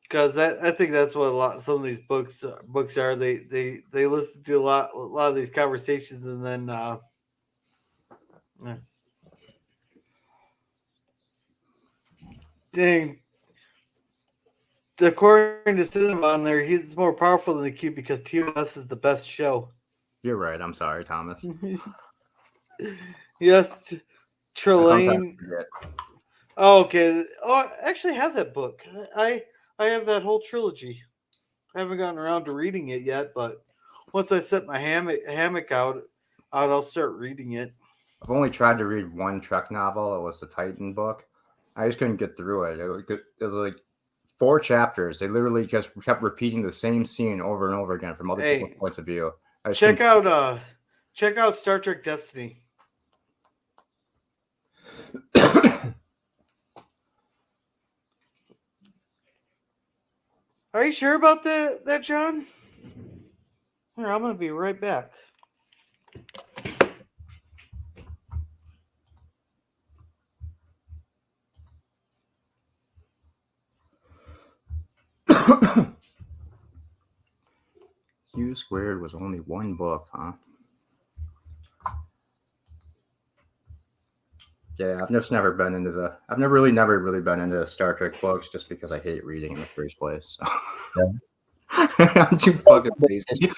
Because I think that's what some of these books are. They listen to a lot of these conversations, and then dang, according to Cinema on there, he's more powerful than the Q because TOS is the best show. You're right. I'm sorry, Thomas. Yes, Trelane. Oh, okay. Oh, I actually have that book. I have that whole trilogy. I haven't gotten around to reading it yet, but once I set my hammock out, I'll start reading it. I've only tried to read one Trek novel. It was the Titan book. I just couldn't get through it. It was like 4 chapters. They literally just kept repeating the same scene over and over again from other people's points of view. Check out Star Trek Destiny. Are you sure about that, John? Here, I'm gonna be right back. Q squared was only one book, huh? Yeah, I've just never been into I've never really been into Star Trek books just because I hate reading in the first place. So. Yeah. I'm too fucking lazy.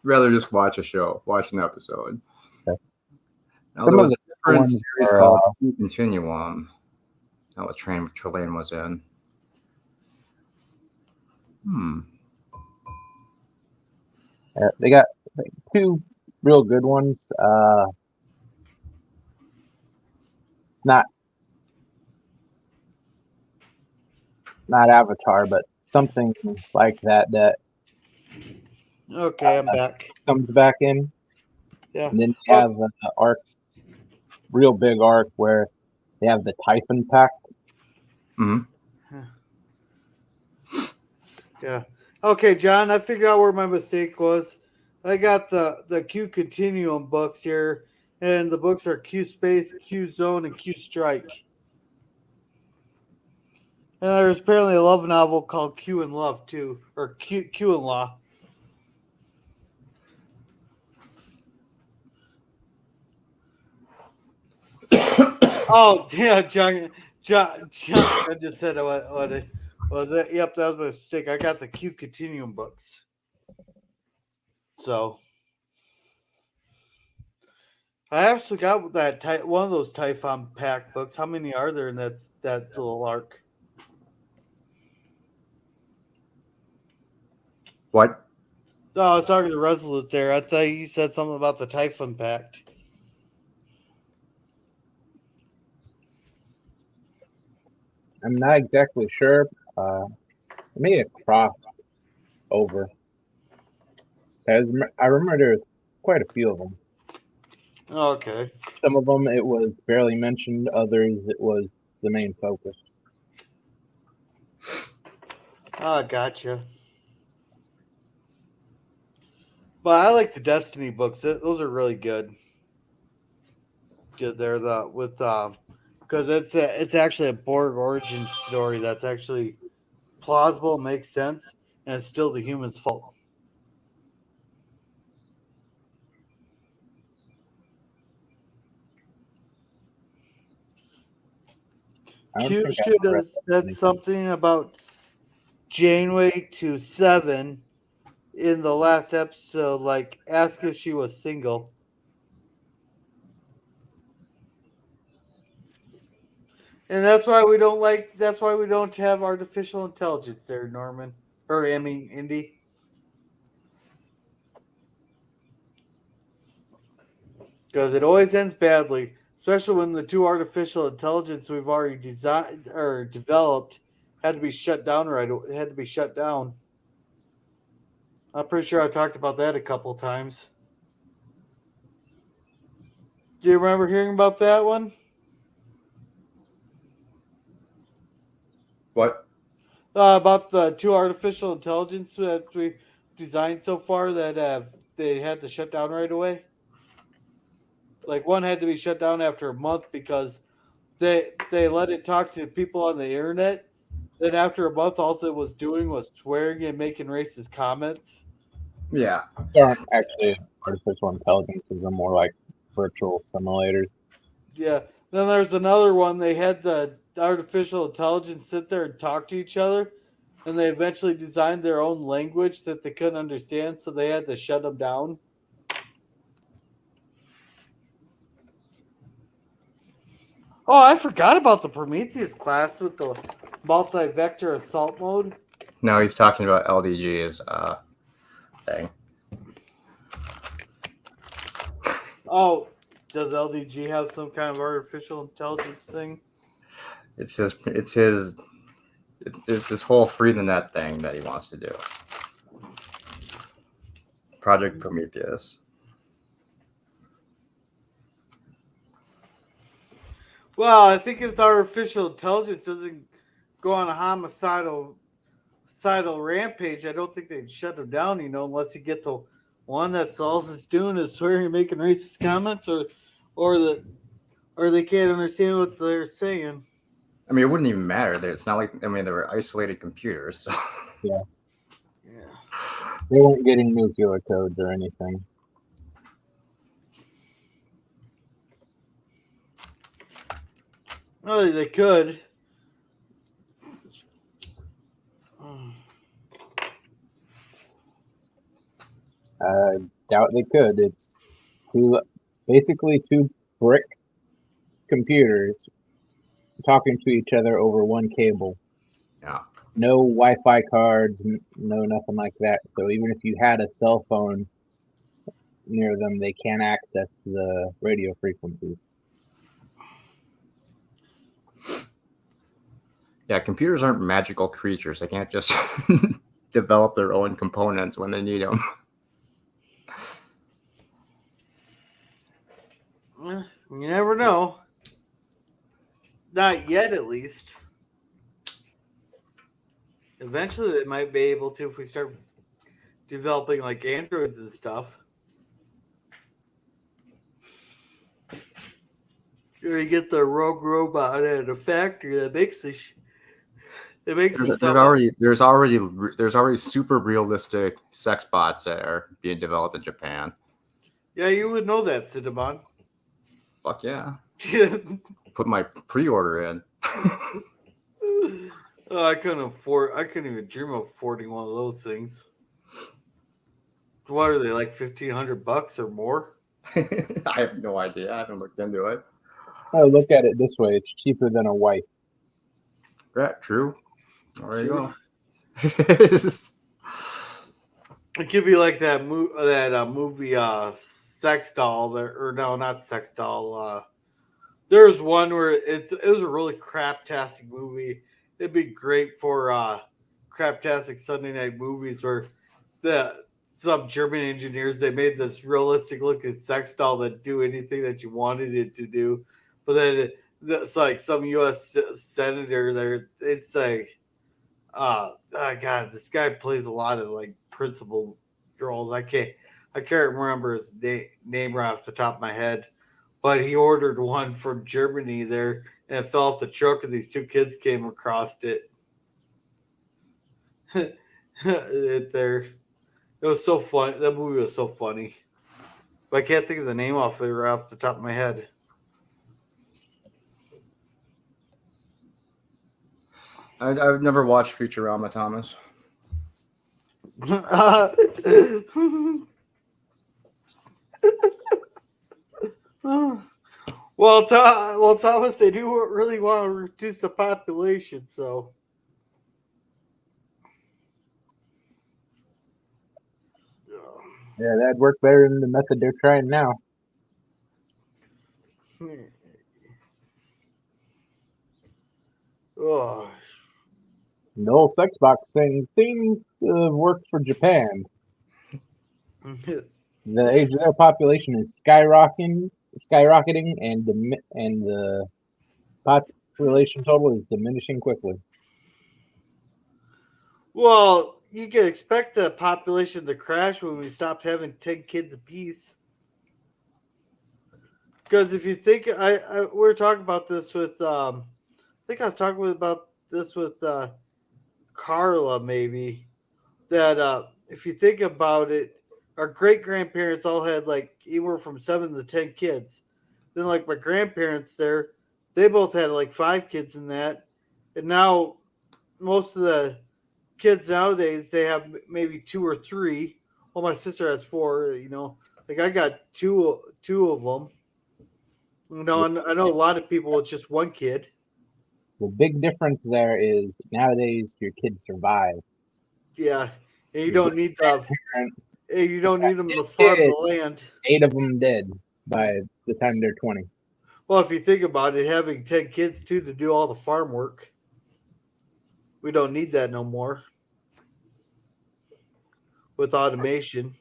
Rather just watch an episode. Okay. Now, there was a different series called Continuum. Oh, what Trelane was in. They got 2 real good ones. It's not Avatar, but something like that. Okay, I'm back. Comes back in. Yeah. And then you have an arc, real big arc, where they have the Typhon Pact. Mm-hmm. Yeah. Okay, John, I figured out where my mistake was. I got the Q Continuum books here, and the books are Q Space, Q Zone, and Q Strike. And there's apparently a love novel called Q and Love, too, or Q and Law. Oh, yeah, John I just said what it was. It? Yep, that was my mistake. I got the Q Continuum books. So, I actually got one of those Typhon pack books. How many are there in that little arc? What? Oh, sorry, the Resolute there. I thought you said something about the Typhon Pact. I'm not exactly sure. I made a crossover. I remember there was quite a few of them. Oh, okay. Some of them it was barely mentioned. Others it was the main focus. Oh, gotcha. But I like the Destiny books. Those are really good. Good there, because it's actually a Borg origin story that's actually plausible, makes sense, and it's still the humans' fault. I don't Q think should I've read have said anything. something about Janeway to Seven in the last episode, like ask if she was single. And that's why we don't like. That's why we don't have artificial intelligence there, Norman. Or I mean, Indy. Because it always ends badly, especially when the two artificial intelligence we've already designed or developed had to be shut down. It had to be shut down. I'm pretty sure I talked about that a couple times. Do you remember hearing about that one? What? About the two artificial intelligence that we designed so far that they had to shut down right away. Like one had to be shut down after a month because they let it talk to people on the internet. Then after a month, all it was doing was swearing and making racist comments. Yeah. They aren't actually artificial intelligences; they're more like virtual simulators. Yeah. Then there's another one. They had the artificial intelligence sit there and talk to each other, and they eventually designed their own language that they couldn't understand, so they had to shut them down. Oh, I forgot about the Prometheus class with the multi-vector assault mode. No, he's talking about LDG's thing. Oh, does LDG have some kind of artificial intelligence thing? It's his it's this whole free the net thing that he wants to do. Project Prometheus. Well, I think if the artificial intelligence doesn't go on a homicidal rampage, I don't think they'd shut him down, unless you get the one that's all it's doing is swearing and making racist comments or the or they can't understand what they're saying. I mean, it wouldn't even matter. It's not like they were isolated computers. So. Yeah, Yeah. they weren't getting nuclear codes or anything. Well, they could. I doubt they could. It's basically two brick computers talking to each other over one cable. Yeah. No Wi-Fi cards, no nothing like that. So even if you had a cell phone near them, they can't access the radio frequencies. Yeah, computers aren't magical creatures. They can't just develop their own components when they need them. You never know. Not yet, at least. Eventually, they might be able to if we start developing like androids and stuff. Or you get the rogue robot at a factory that makes the stuff. There's already super realistic sex bots that are being developed in Japan. Yeah, you would know that, Cinnamon. Fuck yeah. Put my pre-order in. Oh, I couldn't even dream of affording one of those things. What are they, like $1,500 or more? I have no idea. I haven't looked into it. Oh, look at it this way: it's cheaper than a wife. Right, true. There you True. go. It could be like that movie Sex Doll there, or no, not Sex Doll. There's one where it was a really craptastic movie. It'd be great for craptastic Sunday night movies where the some German engineers they made this realistic looking sex doll that do anything that you wanted it to do, but then it's like some U.S. senator there. It's like, oh God, this guy plays a lot of like principal roles. I can't remember his name right off the top of my head, but he ordered one from Germany there and it fell off the truck, and these two kids came across it. It was so funny. That movie was so funny, but I can't think of the name off it right off the top of my head. I've never watched Futurama, Thomas. Well, Thomas, they do really want to reduce the population, so Yeah, that'd work better than the method they're trying now. oh, The whole sex box thing seems to have worked for Japan. The age of their population is skyrocketing, and the population total is diminishing quickly. well, you can expect the population to crash when we stop having 10 kids apiece. Because if you think, we were talking about this with, I think I was talking about this with Carla, maybe, that if you think about it, our great grandparents all had like anywhere from 7 to 10 kids. Then, like my grandparents there, they both had like 5 kids in that. And now, most of the kids nowadays, they have maybe 2 or 3. Well, my sister has 4, like I got two of them. I know a lot of people with just 1 kid. The big difference there is nowadays your kids survive. Yeah, and you Your don't need the grandparents, you don't need them to farm the kids, land. 8 of them dead by the time they're 20. Well, if you think about it, having 10 kids too to do all the farm work, we don't need that no more with automation.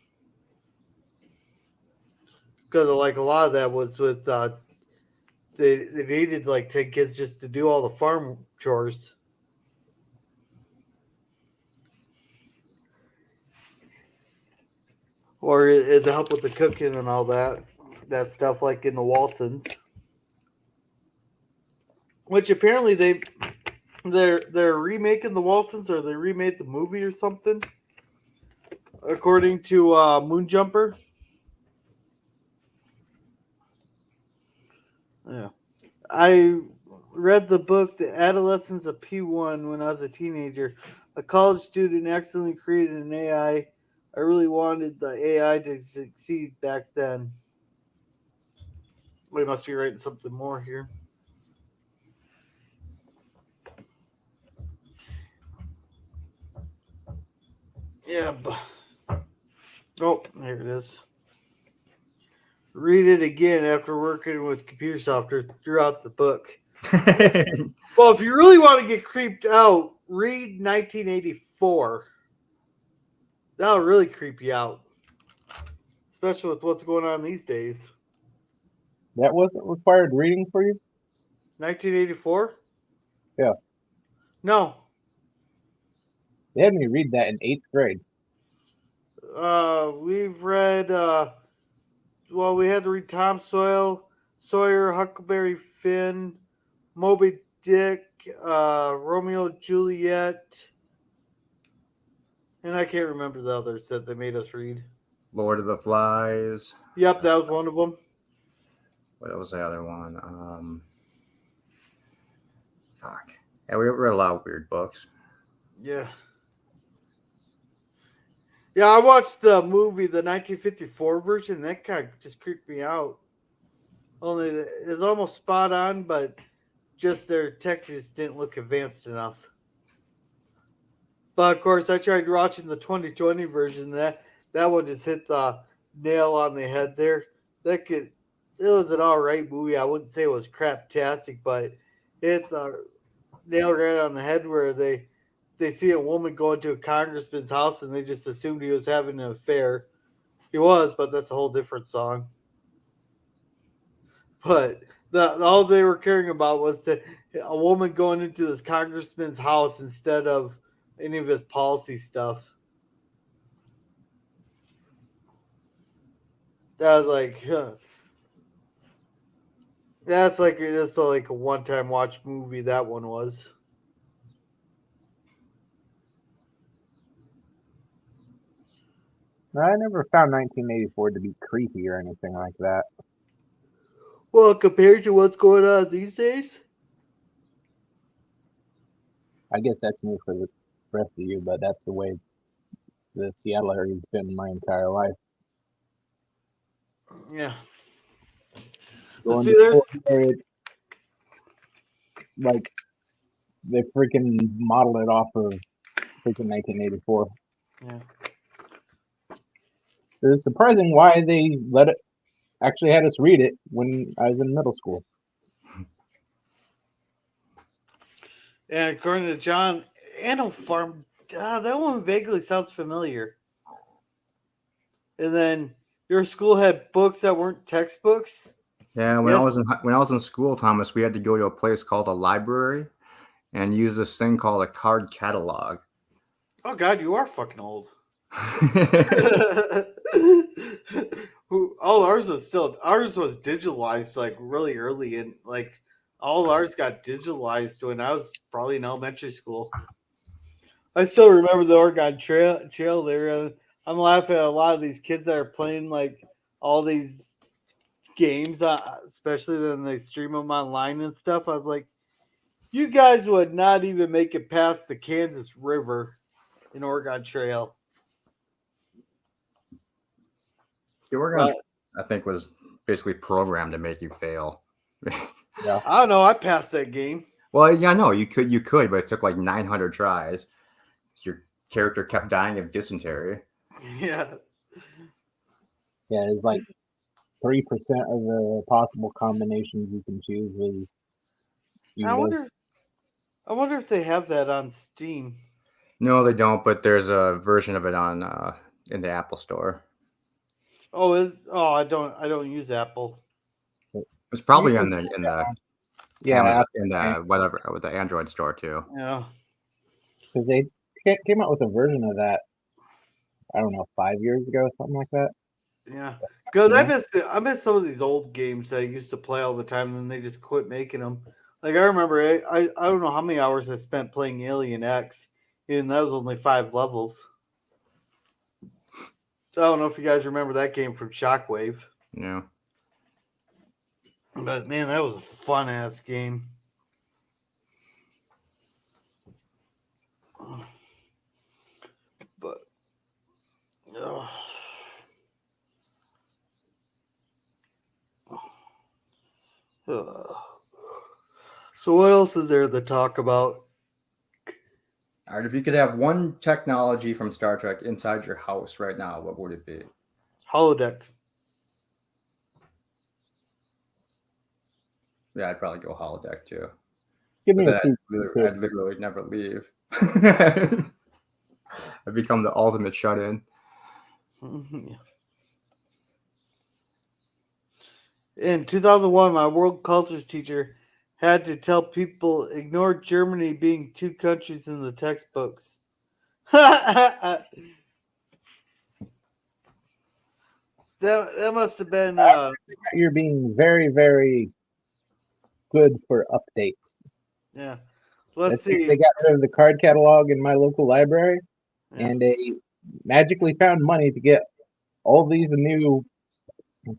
Because like a lot of that was with they needed like 10 kids just to do all the farm chores. Or to help with the cooking and all that stuff, like in the Waltons, which apparently they're remaking the Waltons, or they remade the movie or something, according to Moonjumper. Yeah, I read the book The Adolescence of P1 when I was a teenager. A college student accidentally created an AI. I really wanted the AI to succeed back then. We must be writing something more here. Yeah, but oh, there it is. Read it again after working with computer software throughout the book. Well, if you really want to get creeped out, read 1984. That'll really creep you out, especially with what's going on these days. That wasn't required reading for you? 1984? Yeah. No. They had me read that in 8th grade. We've read, well, we had to read Tom Sawyer, Huckleberry Finn, Moby Dick, Romeo and Juliet, and I can't remember the others that they made us read. Lord of the Flies. Yep, that was one of them. What was the other one? Fuck. Yeah, we read a lot of weird books. Yeah. Yeah, I watched the movie, the 1954 version. That kind of just creeped me out. Only it's almost spot on, but just their tech just didn't look advanced enough. But of course, I tried watching the 2020 version. That one just hit the nail on the head there. That could it was an all right movie. I wouldn't say it was craptastic, but it hit the nail right on the head where they see a woman go into a congressman's house and they just assumed he was having an affair. He was, but that's a whole different song. But all they were caring about was a woman going into this congressman's house instead of any of his policy stuff. That was like, huh. That's like just like a one-time watch movie. That one was. I never found 1984 to be creepy or anything like that. Well, compared to what's going on these days, I guess that's new for the rest of you, but that's the way the Seattle area's been my entire life. yeah. But Going see, to there's school there, it's like they freaking modeled it off of freaking 1984. yeah. It's surprising why they let it actually had us read it when I was in middle school. And according to John, Animal Farm, that one vaguely sounds familiar. And then your school had books that weren't textbooks. Yeah, when Yes. I was in school, Thomas, we had to go to a place called a library and use this thing called a card catalog. Oh God, you are fucking old. All ours was digitalized like really early, and like all ours got digitalized when I was probably in elementary school. I still remember the Oregon Trail there. I'm laughing at a lot of these kids that are playing like all these games, especially when they stream them online and stuff. I was like, you guys would not even make it past the Kansas River in Oregon Trail. The Oregon, I think, was basically programmed to make you fail. Yeah. I don't know. I passed that game. Well, yeah, no, you could, but it took like 900 tries. Your character kept dying of dysentery. Yeah. Yeah, it's like 3% of the possible combinations you can choose was evil. I wonder if they have that on Steam. No, they don't, but there's a version of it on in the Apple Store. I don't use Apple. It's probably in the Yeah, in the whatever with the Android store too. Yeah. because they came out with a version of that. I don't know, 5 years ago, something like that. Yeah. Because Yeah. I miss some of these old games that I used to play all the time, and then they just quit making them. Like I remember, I don't know how many hours I spent playing Alien X, and that was only 5 levels. So I don't know if you guys remember that game from Shockwave, Yeah. but man, that was a fun ass game. But uh, so what else is there to talk about? All right, if you could have one technology from Star Trek inside your house right now, what would it be? Holodeck. Yeah, I'd probably go holodeck too. Give me But a then few. I'd literally never leave. I'd become the ultimate shut-in. In 2001, my world cultures teacher had to tell people ignore Germany being 2 countries in the textbooks. that must have been You're being very, very good for updates. yeah. Let's They see. got rid of the card catalog in my local library, Yeah. and they magically found money to get all these new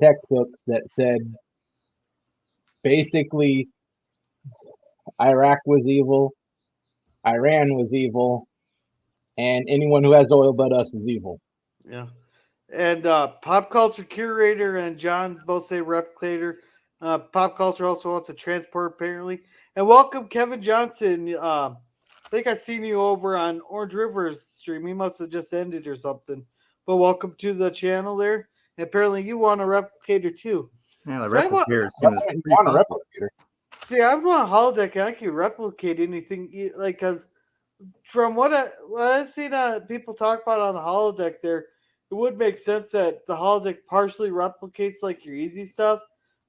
textbooks that said basically Iraq was evil, Iran was evil, and anyone who has oil but us is evil. Yeah. And pop culture curator and John both say replicator. Pop culture also wants a transport apparently. And welcome Kevin Johnson. I think I seen you over on Orange River's stream. He must have just ended or something. But welcome to the channel there. And apparently you want a replicator too. Yeah, the So I want, replicator Why seems wouldn't you pretty want a cool. replicator? see, I want a holodeck and I can replicate anything. Like, because from what I've seen people talk about on the holodeck there, it would make sense that the holodeck partially replicates like your easy stuff,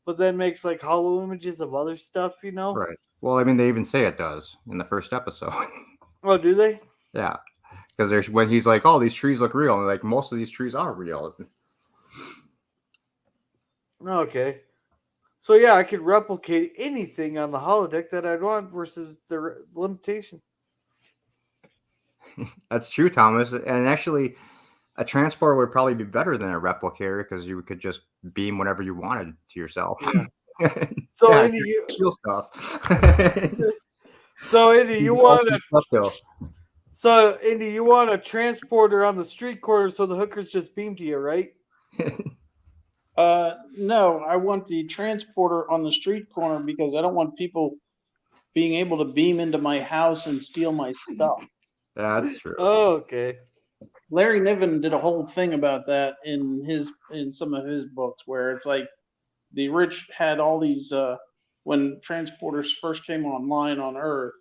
but then makes like hollow images of other stuff, you know? Right. Well, I mean, they even say it does in the first episode. Oh, do they? Yeah, because there's when he's like, "Oh, these trees look real," and like most of these trees are real. Okay. So yeah, I could replicate anything on the holodeck that I'd want versus the limitation. That's true, Thomas. And actually, a transporter would probably be better than a replicator because you could just beam whatever you wanted to yourself. Yeah. So yeah, Indy, you, real stuff. so Indy, you want a Stuff, though. so Indy, you want a transporter on the street corner so the hookers just beam to you, right? No, I want the transporter on the street corner because I don't want people being able to beam into my house and steal my stuff. That's true. Oh, okay. Larry Niven did a whole thing about that in some of his books, where it's like the rich had all these when transporters first came online on Earth,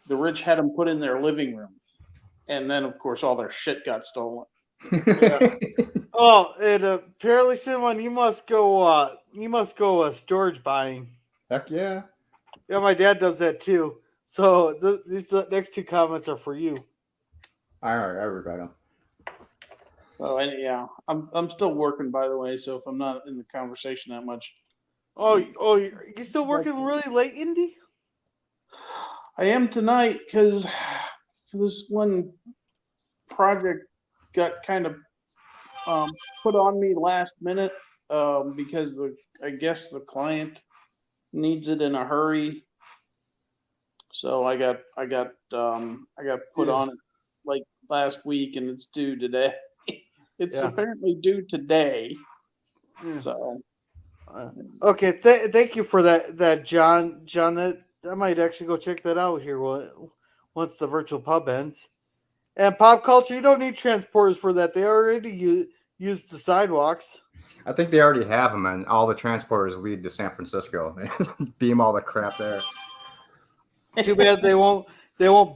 the rich had them put in their living room, and then of course all their shit got stolen. Oh, and apparently, Simon, you must go storage buying. Heck yeah. Yeah, my dad does that too. So these next two comments are for you. All right, I regret them. So yeah, I'm still working, by the way. So if I'm not in the conversation that much, Oh, you still working really late, Indy? I am tonight because this one project got kind of put on me last minute because I guess the client needs it in a hurry. So I got put on it like last week, and it's due today. It's apparently due today. Yeah. So okay, thank you for that, John. John, I might actually go check that out here once the virtual pub ends. And pop culture, you don't need transporters for that. They already use the sidewalks. I think they already have them, and all the transporters lead to San Francisco. They beam all the crap there. Too bad they won't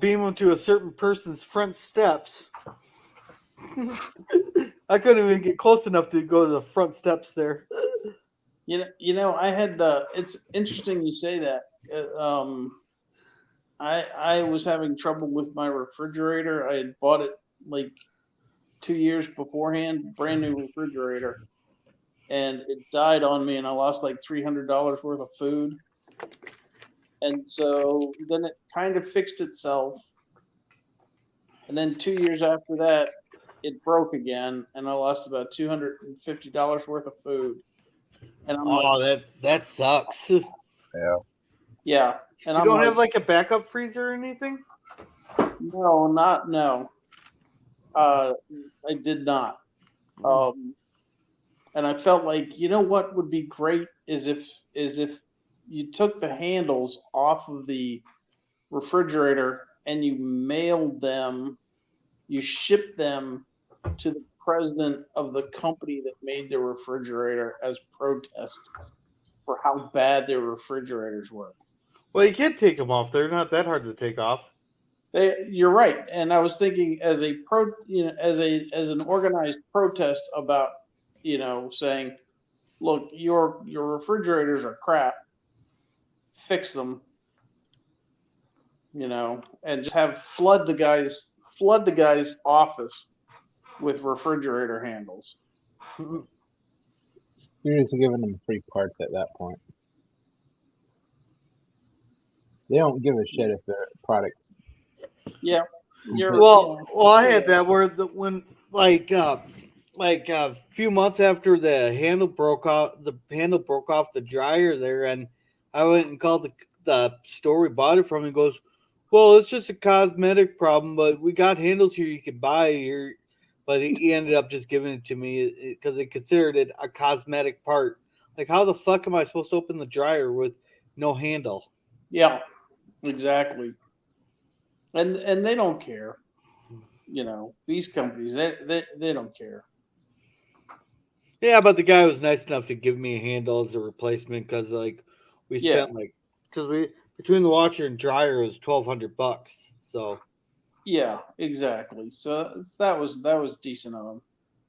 beam them to a certain person's front steps. I couldn't even get close enough to go to the front steps there. you know, I had it's interesting you say that. I was having trouble with my refrigerator. I had bought it like 2 years beforehand, brand new refrigerator, and it died on me, and I lost like $300 worth of food. And so then it kind of fixed itself. And then 2 years after that, it broke again, and I lost about $250 worth of food. And I'm like, that sucks. yeah. And You I'm don't like, have like a backup freezer or anything? no. I did not. And I felt like, you know what would be great is if you took the handles off of the refrigerator and you mailed them, you shipped them to the president of the company that made the refrigerator as protest for how bad their refrigerators were. Well, you can't take them off. They're not that hard to take off. You're right, and I was thinking as an organized protest about, saying, look, your refrigerators are crap, fix them, and just have flood the guy's office with refrigerator handles. You're just giving them free parts at that point. They don't give a shit if their products. Yeah. Well, I had that where when a few months after the handle broke off the dryer there, and I went and called the store we bought it from, and goes, well, it's just a cosmetic problem, but we got handles here you can buy here. but he ended up just giving it to me because they considered it a cosmetic part. Like, how the fuck am I supposed to open the dryer with no handle? Yeah, exactly. And they don't care. These companies, they don't care. Yeah, but the guy was nice enough to give me a handle as a replacement because like we Yeah. spent like because we between the washer and dryer it was $1,200. So Yeah, exactly. So that was decent of them.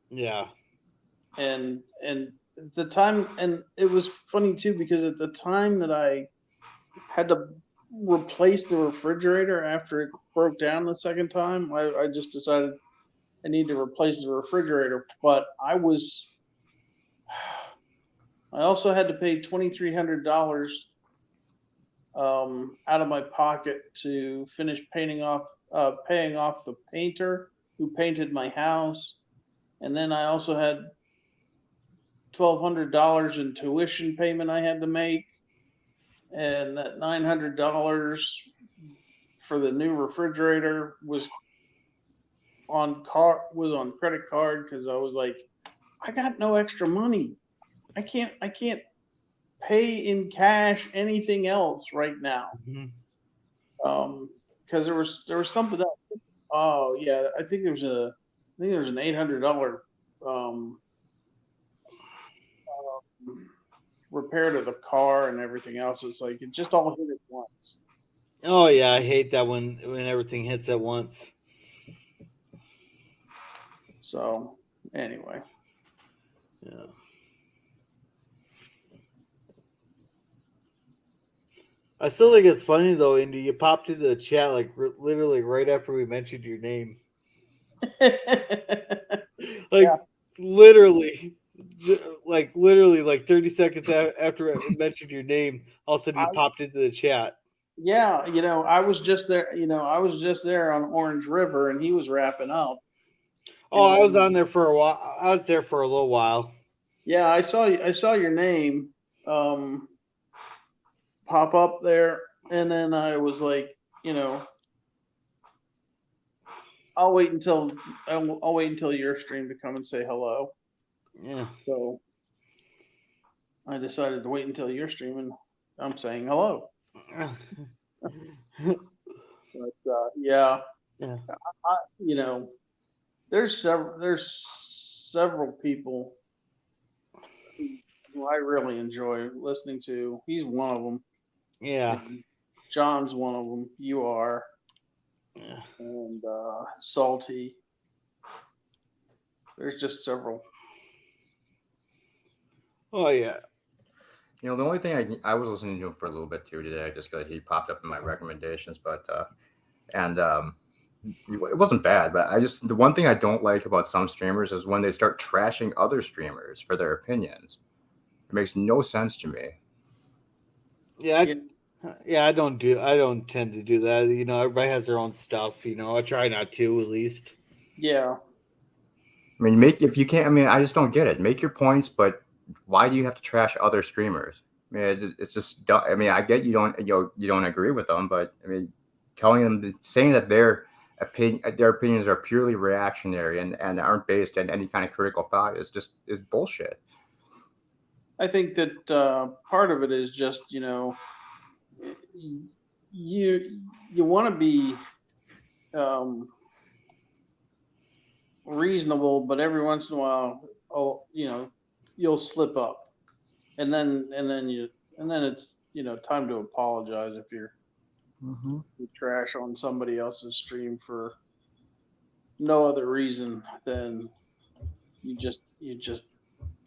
yeah, And at the time, and it was funny too because at the time that I had to replace the refrigerator after it broke down the second time, I just decided I need to replace the refrigerator. But I also had to pay $2,300 out of my pocket to finish paying off the painter who painted my house, and then I also had $1,200 in tuition payment I had to make, and that $900 for the new refrigerator was on credit card because I was like, I got no extra money. I can't pay in cash anything else right now. Mhm. Because there was something else. Oh yeah, I think there was an $800 um, repair to the car and everything else. It's like it just all hit at once. Oh yeah, I hate that when everything hits at once. So anyway, Yeah. I still think it's funny though, Indy. You popped into the chat like literally right after we mentioned your name. Like yeah, literally, literally like 30 seconds after I mentioned your name, all of a sudden you I, popped into the chat. yeah. I was just there. I was just there on Orange River, and he was wrapping up. Oh, I was And on there for a while. I was there for a little while. yeah, I saw your name um, pop up there, and then I was like, you know, I'll wait until your stream to come and say hello. Yeah. So I decided to wait until your stream, and I'm saying hello. But yeah, Yeah. you know, there's several people who I really enjoy listening to. He's one of them. Yeah. And John's one of them. You are, Yeah. and Salty. There's just several. Oh yeah. You know, the only thing I was listening to him for a little bit too today, just because he popped up in my recommendations, but and it wasn't bad, but the one thing I don't like about some streamers is when they start trashing other streamers for their opinions. It makes no sense to me. Yeah. Yeah, I don't tend to do that. You know, everybody has their own stuff. You know, I try not to at least. yeah. I mean, if you can't, I mean, I just don't get it. Make your points, but why do you have to trash other streamers? I mean, it's just, I mean, I get you don't agree with them, but I mean, saying that their opinions are purely reactionary and aren't based on any kind of critical thought is bullshit. I think that part of it is just you want to be um, reasonable, but every once in a while, you'll slip up, and then it's time to apologize if you trash on somebody else's stream for no other reason than you just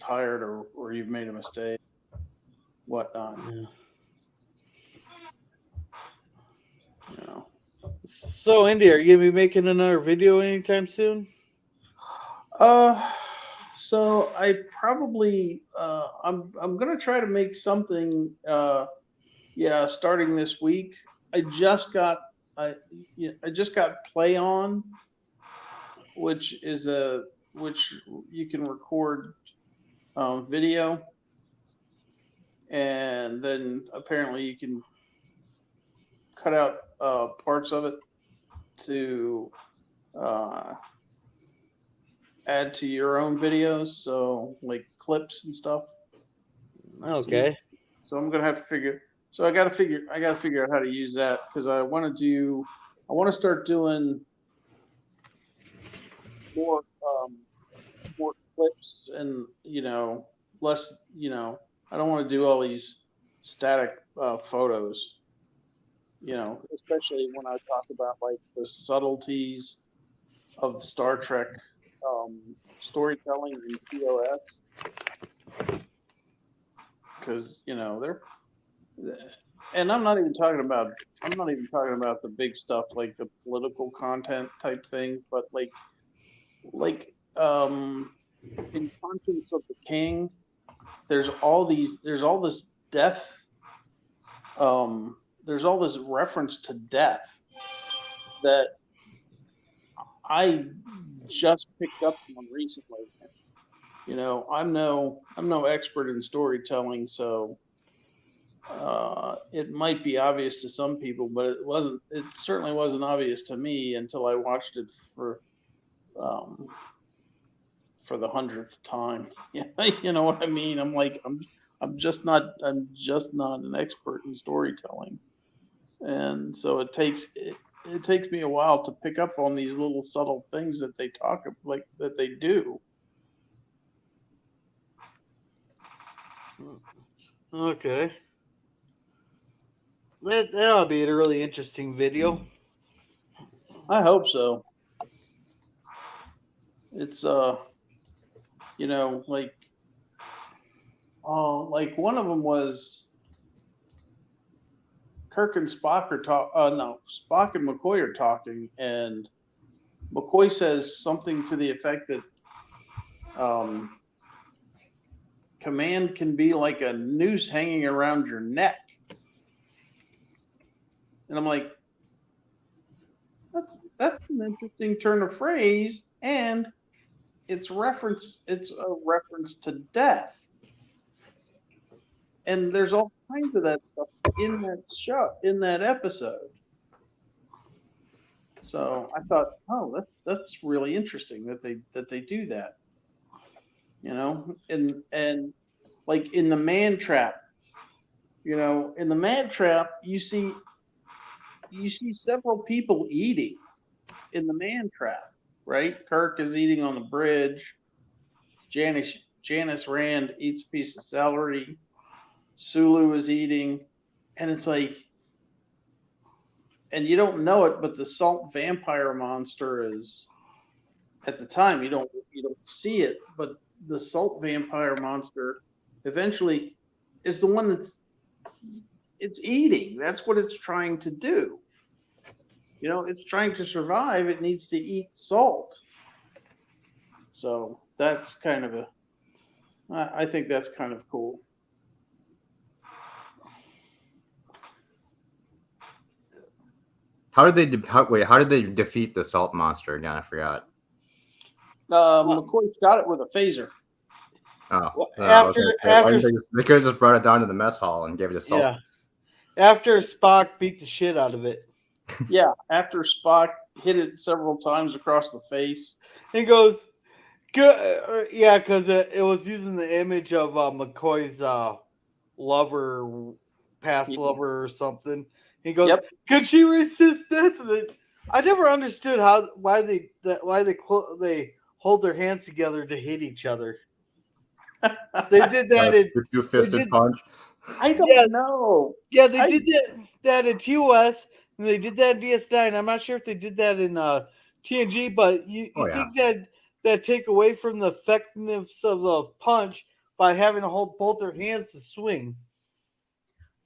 tired or you've made a mistake, whatnot. Yeah. You know. So, Indy, are you gonna be making another video anytime soon? So I probably I'm gonna try to make something starting this week. I just got I I just got Play On, which you can record video, and then apparently you can cut out parts of it to uh, add to your own videos, so like clips and stuff. Okay. So I'm gonna have to figure. So I gotta figure out how to use that, because I want to start doing more more clips, and less. I don't want to do all these static photos. Especially when I talk about like the subtleties of Star Trek storytelling in TOS, because they're, and I'm not even talking about the big stuff like the political content type thing, but in Conscience of the King, there's all this death, there's all this reference to death that I just picked up on recently. I'm no expert in storytelling, so it might be obvious to some people, but it certainly wasn't obvious to me until I watched it for the 100th time. You know what I mean? I'm just not an expert in storytelling, and so it takes me a while to pick up on these little subtle things that they that they do. Okay. That'll be a really interesting video. I hope so. It's like one of them was Kirk and Spock Spock and McCoy are talking, and McCoy says something to the effect that command can be like a noose hanging around your neck. And I'm like, that's an interesting turn of phrase, and it's a reference to death. And there's all kinds of that stuff in that episode. So I thought, oh, that's really interesting that they do that. And like in the man trap, in the man trap, you see several people eating in the man trap, right? Kirk is eating on the bridge. Janice Rand eats a piece of celery. Sulu is eating, and it's like, and you don't know it, but the salt vampire monster is, at the time you don't see it, but the salt vampire monster eventually is the one it's eating. That's what it's trying to do. It's trying to survive. It needs to eat salt. So that's I think that's kind of cool. How did they defeat the salt monster again? I forgot. McCoy shot it with a phaser. Oh, Well, after they could have just brought it down to the mess hall and gave it a salt. Yeah. After Spock beat the shit out of it. Yeah, after Spock hit it several times across the face. He goes, good. Yeah, because it was using the image of McCoy's lover, past lover or something. He goes, Yep. Could she resist this? And then, I never understood why they hold their hands together to hit each other. They did that in the two-fisted punch. I don't know. Yeah, they did that in TOS, and they did that in DS9. I'm not sure if they did that in TNG, but you think that take away from the effectiveness of the punch by having to hold both their hands to swing.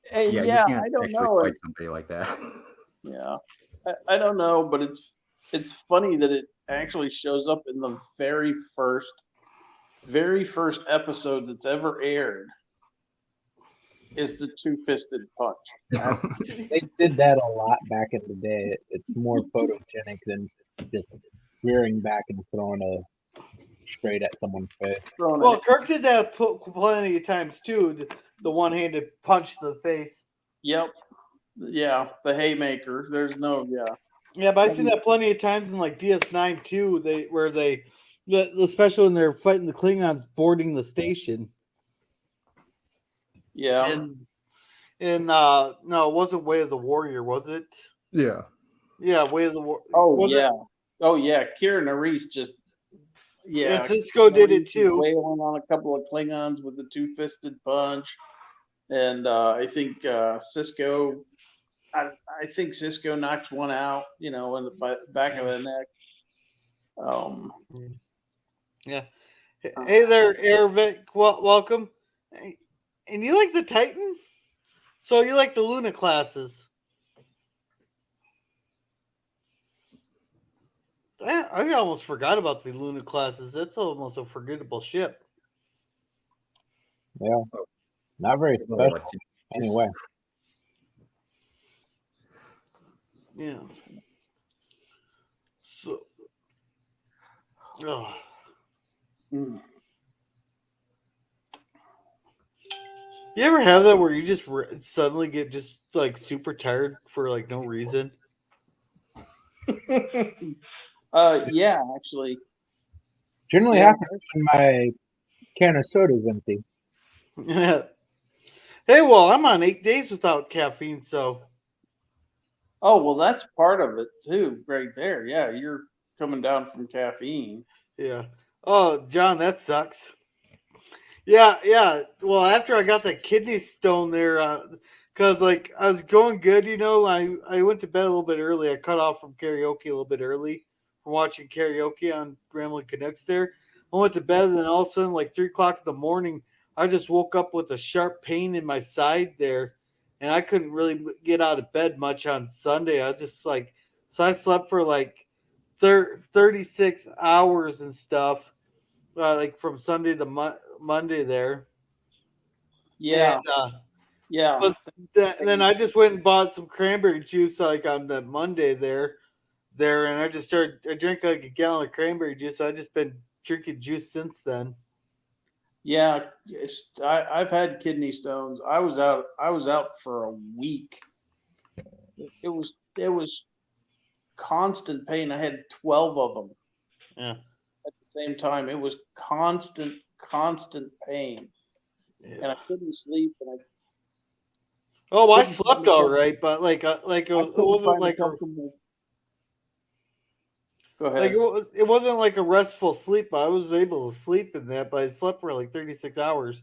Hey, you yeah, can't I don't actually know. fight somebody like that. Yeah, I don't know, but it's funny that it actually shows up in the very first episode that's ever aired. Is the two-fisted punch. They did that a lot back in the day. It's more photogenic than just rearing back and throwing straight at someone's face. Well, Kirk did that plenty of times too. The one-handed punch to the face. Yep. Yeah, the haymaker. There's no. Yeah, but I've seen that plenty of times in like DS9 too. Where they especially when they're fighting the Klingons boarding the station. Yeah. And no, it wasn't Way of the Warrior, was it? Yeah. Yeah, Way of the Warrior. Oh yeah. Oh yeah. Kira Nerys just And Cisco did it too. Wailing on a couple of Klingons with the two-fisted punch, and I think Cisco. I think Cisco knocked one out. In the back of the neck. Yeah. Hey there, Airvic. Welcome. Hey, and you like the Titan? So you like the Luna classes? I almost forgot about the Luna classes. That's almost a forgettable ship. Yeah. Not very special. Anyway. Yeah. So. Oh. Mm. You ever have that where you just suddenly get just like super tired for like no reason? Yeah, actually. Generally happens when my can of soda is empty. Yeah. Hey, well, I'm on 8 days without caffeine, so. Oh, well, that's part of it too, right there. Yeah, you're coming down from caffeine. Yeah. Oh, John, that sucks. Yeah. Well, after I got that kidney stone there, because like I was going good, I went to bed a little bit early. I cut off from karaoke a little bit early from watching karaoke on Grambling Canucks there. I went to bed, and then all of a sudden, like 3 o'clock in the morning, I just woke up with a sharp pain in my side there, and I couldn't really get out of bed much on Sunday. I just like, so I slept for like 36 hours and stuff, like from Sunday to Monday there. Yeah. And, yeah. but then I just went and bought some cranberry juice like on the Monday there, and I drank like a gallon of cranberry juice. I've just been drinking juice since then. Yeah, I've had kidney stones. I was out for a week. It was constant pain. I had 12 of them. Yeah. At the same time, it was constant pain, Yeah. and I couldn't sleep. And I slept all right, but it wasn't like a. Go ahead. Like it wasn't like a restful sleep. I was able to sleep in that, but I slept for like 36 hours.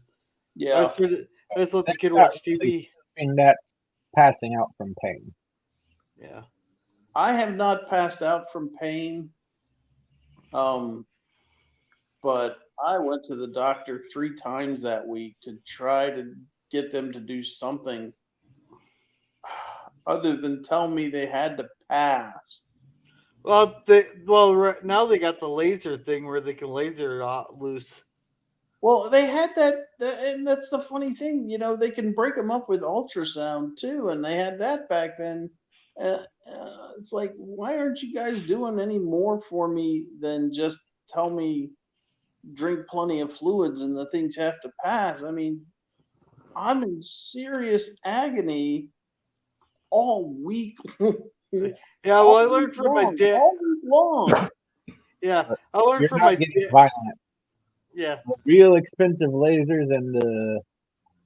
Yeah. I just let the kid watch TV. And that's passing out from pain. Yeah. I have not passed out from pain. But I went to the doctor 3 times that week to try to get them to do something other than tell me they had to pass. Well, now they got the laser thing where they can laser it loose. Well, they had that, and that's the funny thing. They can break them up with ultrasound too, and they had that back then. It's like, why aren't you guys doing any more for me than just tell me drink plenty of fluids and the things have to pass? I mean, I'm in serious agony all week. Yeah, well, I learned from my dad. All week long. Yeah, I learned from my dad. Violent. Yeah, the real expensive lasers and the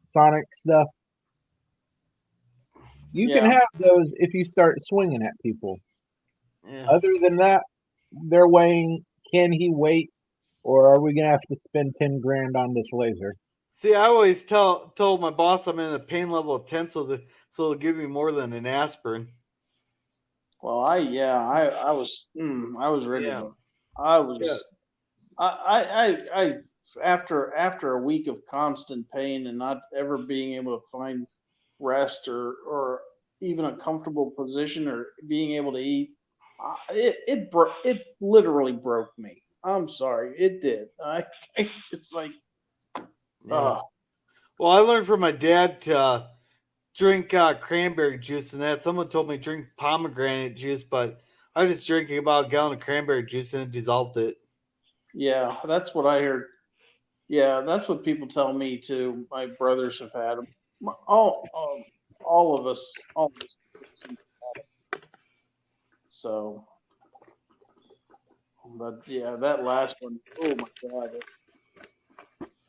sonic stuff. You can have those if you start swinging at people. Yeah. Other than that, they're weighing. Can he wait, or are we gonna have to spend 10 grand on this laser? See, I always told my boss I'm in a pain level of 10, so they'll give me more than an aspirin. Well, I was ready. Yeah. I was. Yeah. I after a week of constant pain and not ever being able to find rest or even a comfortable position or being able to eat, it literally broke me. I'm sorry, it did. It's like, Well, I learned from my dad to drink cranberry juice, and that someone told me drink pomegranate juice, but I was just drinking about a gallon of cranberry juice and it dissolved it. Yeah, that's what I heard. Yeah, that's what people tell me too. My brothers have had them. All of us. So, But yeah, that last one, oh my God.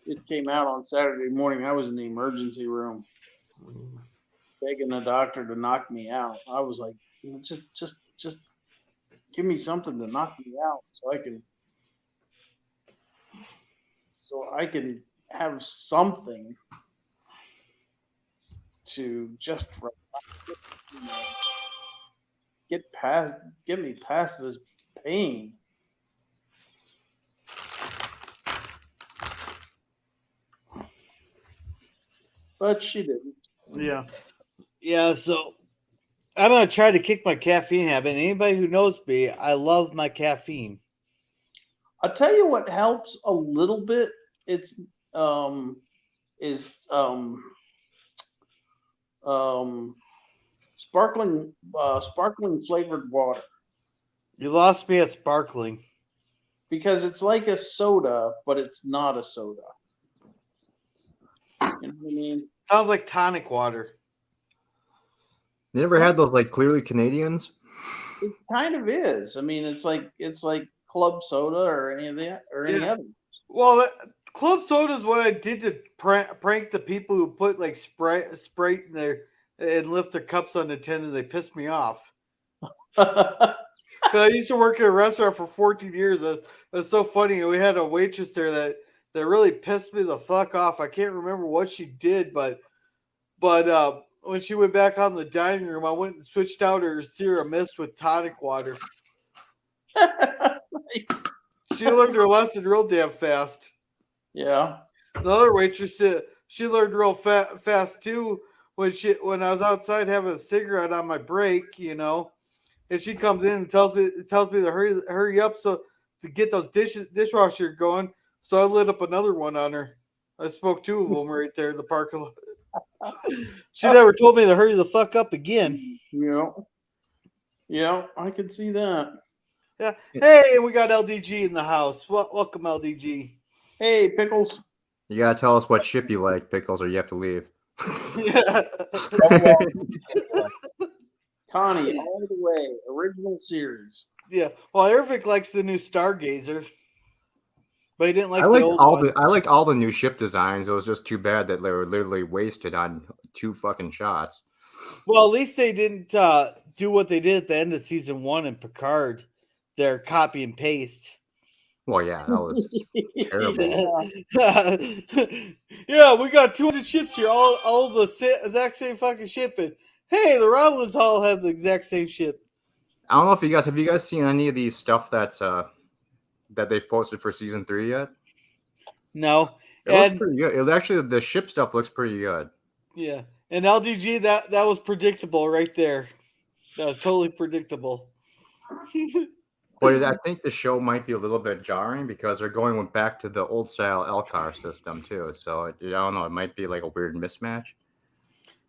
It came out on Saturday morning. I was in the emergency room begging the doctor to knock me out. I was like, just give me something to knock me out so I can have something to just you know, get me past this pain. But she didn't. Yeah. Yeah, so I'm gonna try to kick my caffeine habit. Anybody who knows me, I love my caffeine. I'll tell you what helps a little bit. It's um is um sparkling flavored water, You lost me at sparkling. because it's like a soda, but it's not a soda. You know what I mean? Sounds like tonic water. You ever had those like clearly Canadians? It kind of is. I mean, it's like club soda or any of that or any Yeah. other. Well, club soda is what I did to prank the people who put like Sprite in there and lift their cups unattended. They pissed me off. 'Cause I used to work at a restaurant for 14 years. That's so funny. We had a waitress there that really pissed me the fuck off. I can't remember what she did, but when she went back on the dining room, I went and switched out her Sierra Mist with tonic water. She learned her lesson real damn fast. Yeah. The other waitress, she learned real fast too. When I was outside having a cigarette on my break, and she comes in and tells me to hurry up so to get those dishwasher going. So I lit up another one on her. I spoke two of them right there in the parking lot. She never told me to hurry the fuck up again. Yeah, I can see that. Yeah. Hey, and we got LDG in the house. Welcome, LDG. Hey, Pickles. You gotta tell us what ship you like, Pickles, or you have to leave. Yeah. Connie, all the way. Original series. Yeah. Well, Eric likes the new Stargazer, but he didn't like I the liked old all one. the I liked all the new ship designs. It was just too bad that they were literally wasted on 2 fucking shots. Well, at least they didn't do what they did at the end of season 1 in Picard. Their copy and paste. Well, yeah, that was terrible. Yeah, we got 200 ships here, all the exact same fucking ship. And hey, the Romulans all have the exact same ship. I don't know if have you guys seen any of these stuff that's that they've posted for season 3 yet? No, It looks pretty good. It actually, the ship stuff looks pretty good. Yeah, and LDG that was predictable right there. That was totally predictable. But I think the show might be a little bit jarring because they're going back to the old style LCAR system too. So I don't know. It might be like a weird mismatch.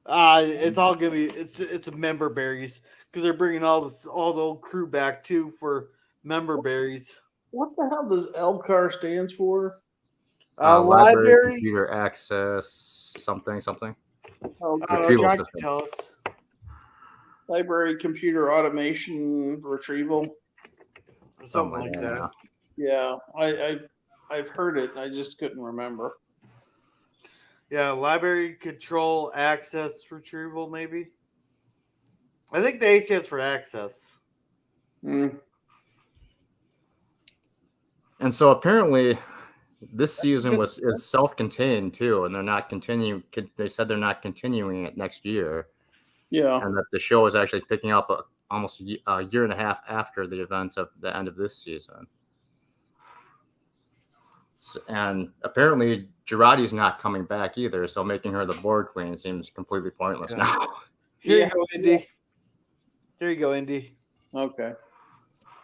It's all gonna be it's a member berries because they're bringing all the old crew back too for member berries. What the hell does LCAR stands for? Library, computer access, something. Oh, Retrieval John system. can tell us. library computer automation retrieval. Or something like that. Yeah, I've heard it. I just couldn't remember. Yeah, library control access retrieval, maybe. I think the A stands for access. Mm. And so apparently, this season is self-contained too, and they're not continuing. They said they're not continuing it next year. Yeah, and that the show is actually picking up almost a year and a half after the events of the end of this season. And apparently, Girardi's not coming back either, so making her the board queen seems completely pointless now. Here you go, Indy. There you go, Indy. Okay.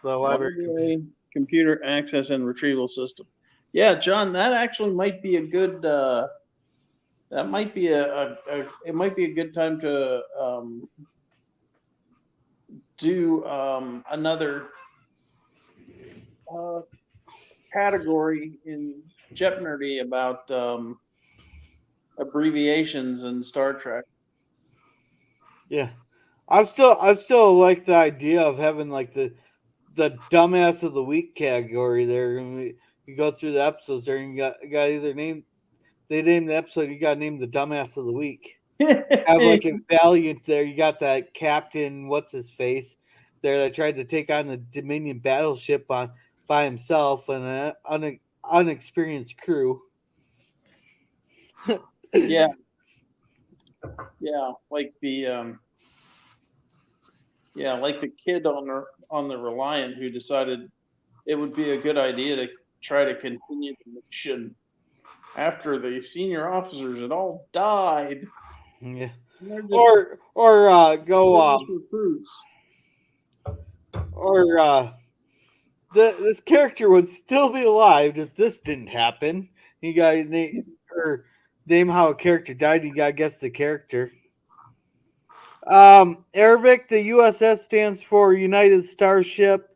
The library computer access and retrieval system. Yeah, John, that actually might be a good. That might be it might be a good time to do another category in Jeopardy about abbreviations in Star Trek. Yeah, I'm still like the idea of having like the the dumbass of the week category there. And you go through the episodes there, and you got either named. They named the episode. You got named the dumbass of the week. Have like a Valiant there. You got that captain. What's his face there that tried to take on the Dominion battleship by himself and an unexperienced crew. Yeah, like the kid on the Reliant who decided it would be a good idea to try to continue the mission after the senior officers had all died. Yeah. Just, Or go recruits. or this character would still be alive if this didn't happen. You got name how a character died. You got to guess the character. Arabic, the USS stands for United Starship,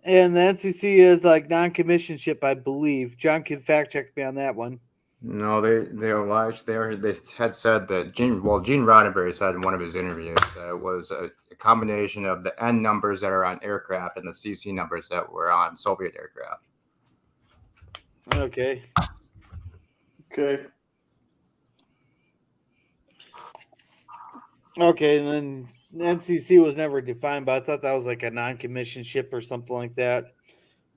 and the NCC is like non-commissioned ship, I believe. John can fact check me on that one. No, they had said that Gene Roddenberry said in one of his interviews that it was a combination of the N numbers that are on aircraft and the CC numbers that were on Soviet aircraft. Okay. Okay, and then NCC was never defined, but I thought that was like a non-commissioned ship or something like that.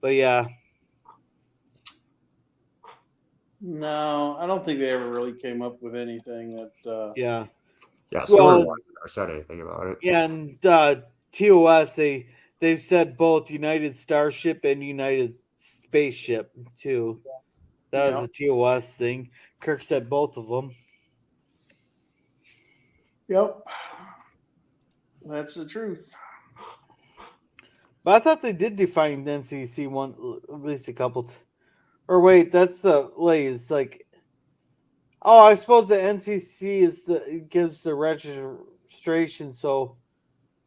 But yeah. No, I don't think they ever really came up with anything that. Yeah. Yeah, story-wise, I said anything about it. Yeah, and TOS, they've said both United Starship and United Spaceship too. That was a TOS thing. Kirk said both of them. Yep, that's the truth. But I thought they did define NCC one at least a couple. Or wait, that's the it's like. Oh, I suppose the NCC gives the registration, so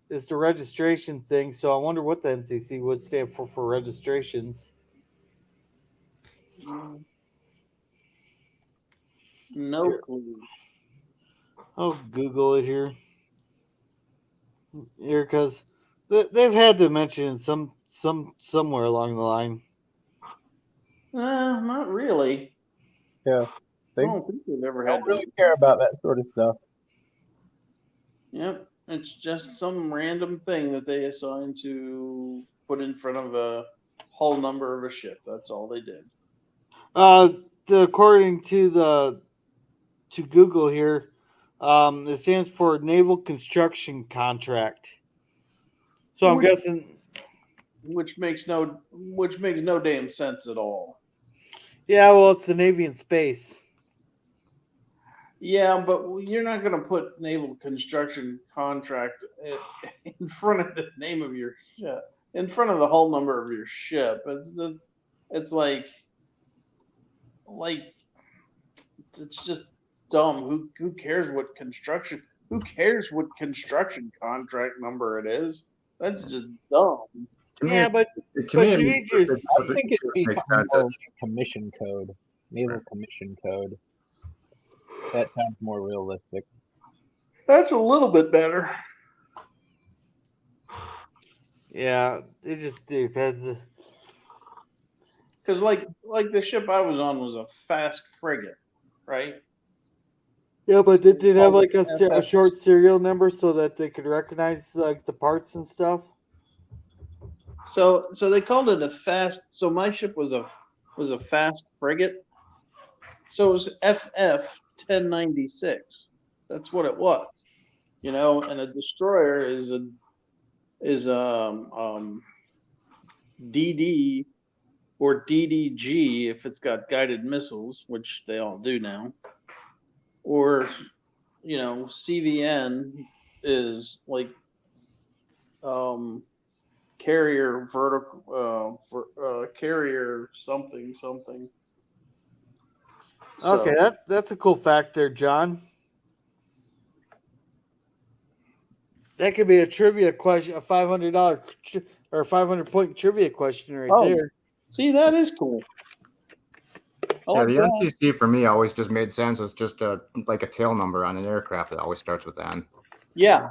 it's the registration thing. So I wonder what the NCC would stand for registrations. No clue. I'll Google it here. Because they've had to mention it somewhere along the line. Not really. Yeah. I don't think they've ever had. Don't really care about that sort of stuff. Yep, it's just some random thing that they assign to put in front of a hull number of a ship. That's all they did. According to Google here, it stands for Naval Construction Contract. So I'm guessing, which makes no damn sense at all. Yeah, well, it's the Navy in space. Yeah, but you're not going to put Naval Construction Contract in front of the name of your ship, in front of the hull number of your ship. It's like it's just dumb. Who cares what construction? Who cares what construction contract number it is? That's just dumb. Yeah, but I think it should be something more like commission code, naval commission code. That sounds more realistic. That's a little bit better. Yeah, it just depends. Because like the ship I was on was a fast frigate, right? Yeah, but did it have like a short serial number so that they could recognize like the parts and stuff? So they called it a fast. So my ship was a fast frigate. So it was FF 1096. That's what it was, and a destroyer is DD or DDG if it's got guided missiles, which they all do now, or CVN is like carrier vertical carrier something. So, okay, that's a cool fact there, John. That could be a trivia question, a $500 or 500-point trivia question right there. See, that is cool. Yeah, the NCC for me always just made sense as just like a tail number on an aircraft that always starts with N. Yeah.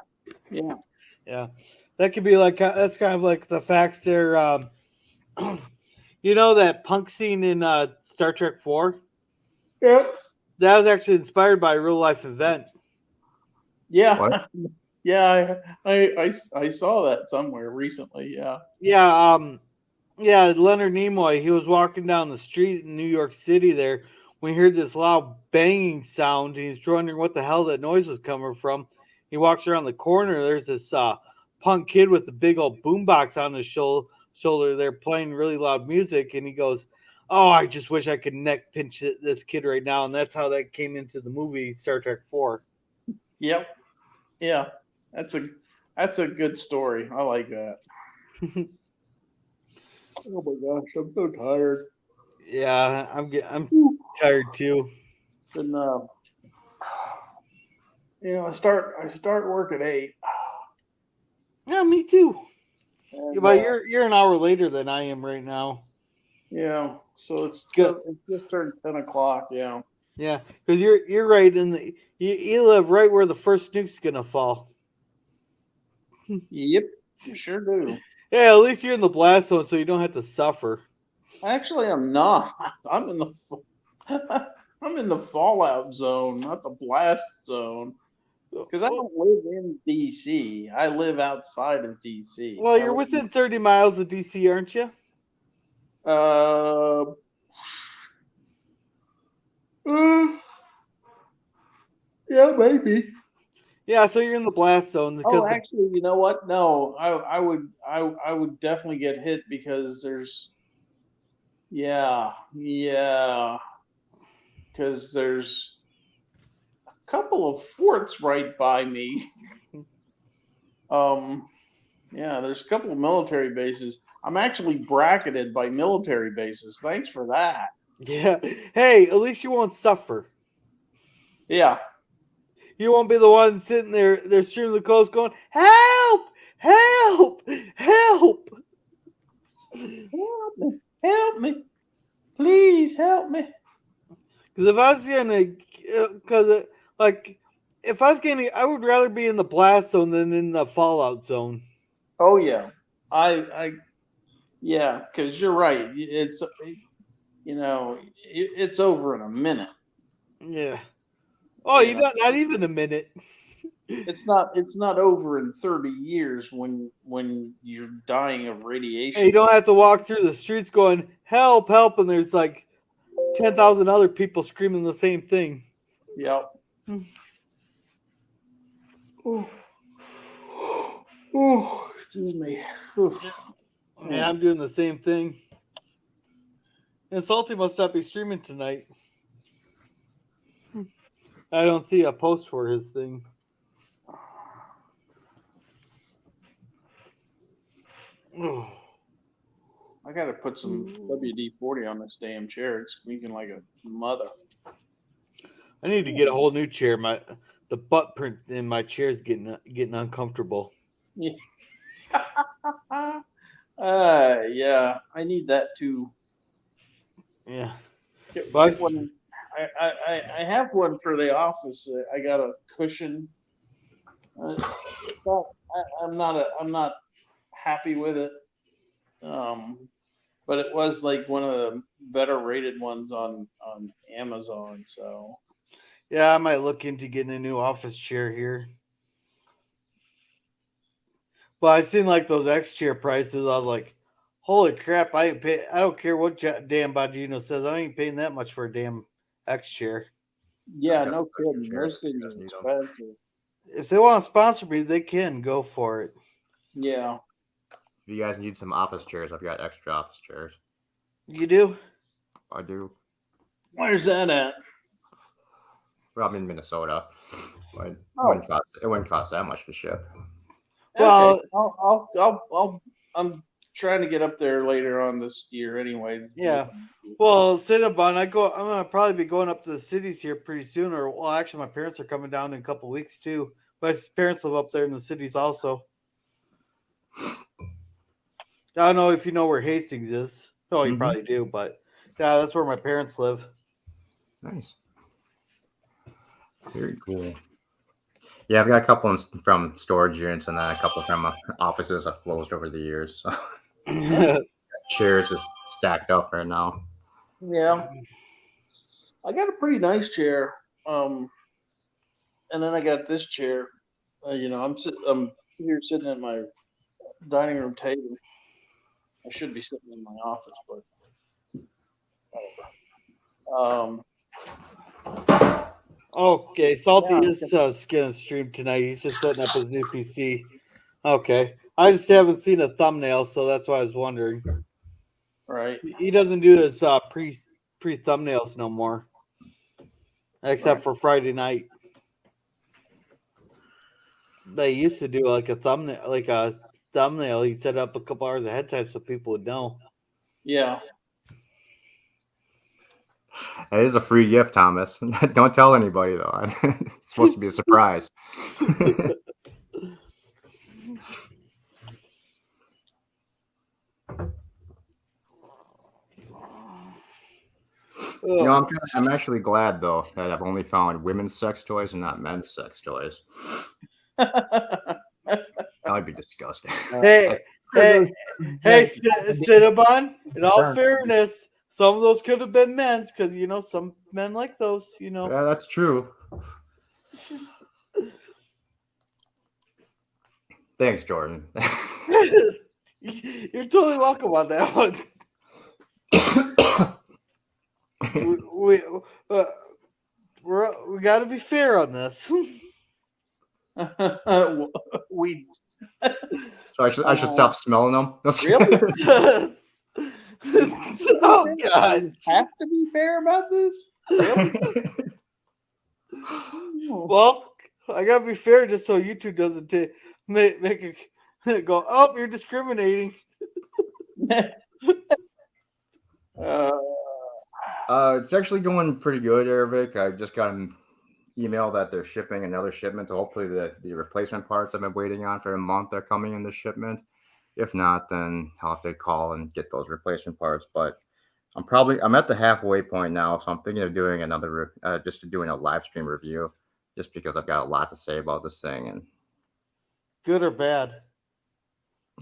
That could be like that's kind of like the facts there. You know that punk scene in Star Trek 4? Yeah. That was actually inspired by a real life event. Yeah. What? Yeah. I saw that somewhere recently. Yeah. Yeah, Leonard Nimoy, he was walking down the street in New York City there when he heard this loud banging sound. And he's wondering what the hell that noise was coming from. He walks around the corner. There's this punk kid with a big old boombox on his shoulder. They're playing really loud music. And he goes, "Oh, I just wish I could neck pinch this kid right now." And that's how that came into the movie Star Trek 4. Yep. Yeah. That's a good story. I like that. Oh my gosh, I'm so tired. Yeah, I'm tired too. And I start work at 8. Yeah, me too. And, Yeah, but you're an hour later than I am right now. yeah, so it's Good. It's just turned 10 o'clock. Yeah. Yeah, because you're right in the you live right where the first nuke's gonna fall. Yep. You sure do. Yeah, at least you're in the blast zone, so you don't have to suffer. Actually, I'm not. I'm in the I'm in the fallout zone, not the blast zone. Because I don't live in DC. I live outside of DC. Well, you're within 30 miles of DC, aren't you? Uh, yeah, maybe. Yeah, so you're in the blast zone because Oh, actually, you know what? No, I would definitely get hit because because there's a couple of forts right by me. There's a couple of military bases. I'm actually bracketed by military bases. Thanks for that. yeah. Hey, at least you won't suffer. Yeah. You won't be the one sitting there streaming the coast going, "Help! Help! Help!" Help me. Please help me. Because if I was gonna, if I was getting, I would rather be in the blast zone than in the fallout zone. Oh yeah, because you're right. It's over in a minute. Yeah. Oh, you got not even a minute. It's not over in 30 years when you're dying of radiation. Hey, you don't have to walk through the streets going, "Help, help," and there's like 10,000 other people screaming the same thing. Yep. Oh, excuse me. Yeah, I'm doing the same thing. And Salty must not be streaming tonight. I don't see a post for his thing. I gotta put some WD-40 on this damn chair. It's squeaking like a mother. I need to get a whole new chair. The butt print in my chair is getting uncomfortable. Yeah. Yeah, I need that too. Yeah. But I have one for the office. I got a cushion. I'm not happy with it. But it was like one of the better rated ones on Amazon. So yeah, I might look into getting a new office chair here. But I seen like those X chair prices. I was like, "Holy crap! I don't care what damn Bongino says. I ain't paying that much for a damn X chair." Yeah, no kidding. Those things are expensive. If they want to sponsor me, they can go for it. Yeah. If you guys need some office chairs, I've got extra office chairs. You do? I do. Where's that at? Well, I'm in Minnesota. It wouldn't cost that much to ship. Well, okay. I'm trying to get up there later on this year anyway. Yeah. Well, Cinnabon, I'm gonna probably be going up to the cities here pretty soon. Actually, my parents are coming down in a couple of weeks too. My parents live up there in the cities also. I don't know if you know where Hastings is. Oh, you probably do, but yeah, that's where my parents live. Nice. Very cool. Yeah, I've got a couple from storage units and then a couple from offices I've closed over the years. So chairs is stacked up right now. Yeah, I got a pretty nice chair. And then I got this chair. I'm here sitting at my dining room table. I should be sitting in my office, but um, Okay, Salty yeah, is gonna stream tonight. He's just setting up his new PC. Okay, I just haven't seen a thumbnail, so that's why I was wondering. right. He doesn't do his pre thumbnails no more, except Right. for Friday night. They used to do like a thumbnail. He'd set up a couple hours ahead of time so people would know. Yeah. It is a free gift, Thomas. Don't tell anybody though. It's supposed to be a surprise. You know, I'm actually glad though that I've only found women's sex toys and not men's sex toys. That would be disgusting. Hey, Cinnabon, in all fairness, some of those could have been men's because, some men like those, Yeah, that's true. Thanks, Jordan. You're totally welcome on that one. We got to be fair on this. We So I should stop smelling them. Really? Oh God! have to be fair about this. Really? Well, I gotta be fair just so YouTube doesn't make it go. Oh, you're discriminating. It's actually going pretty good, Eric. I just got an email that they're shipping another shipment. So hopefully the replacement parts I've been waiting on for a month are coming in this shipment. If not, then I'll have to call and get those replacement parts. But I'm at the halfway point now, so I'm thinking of doing doing a live stream review, just because I've got a lot to say about this thing. And Good or bad?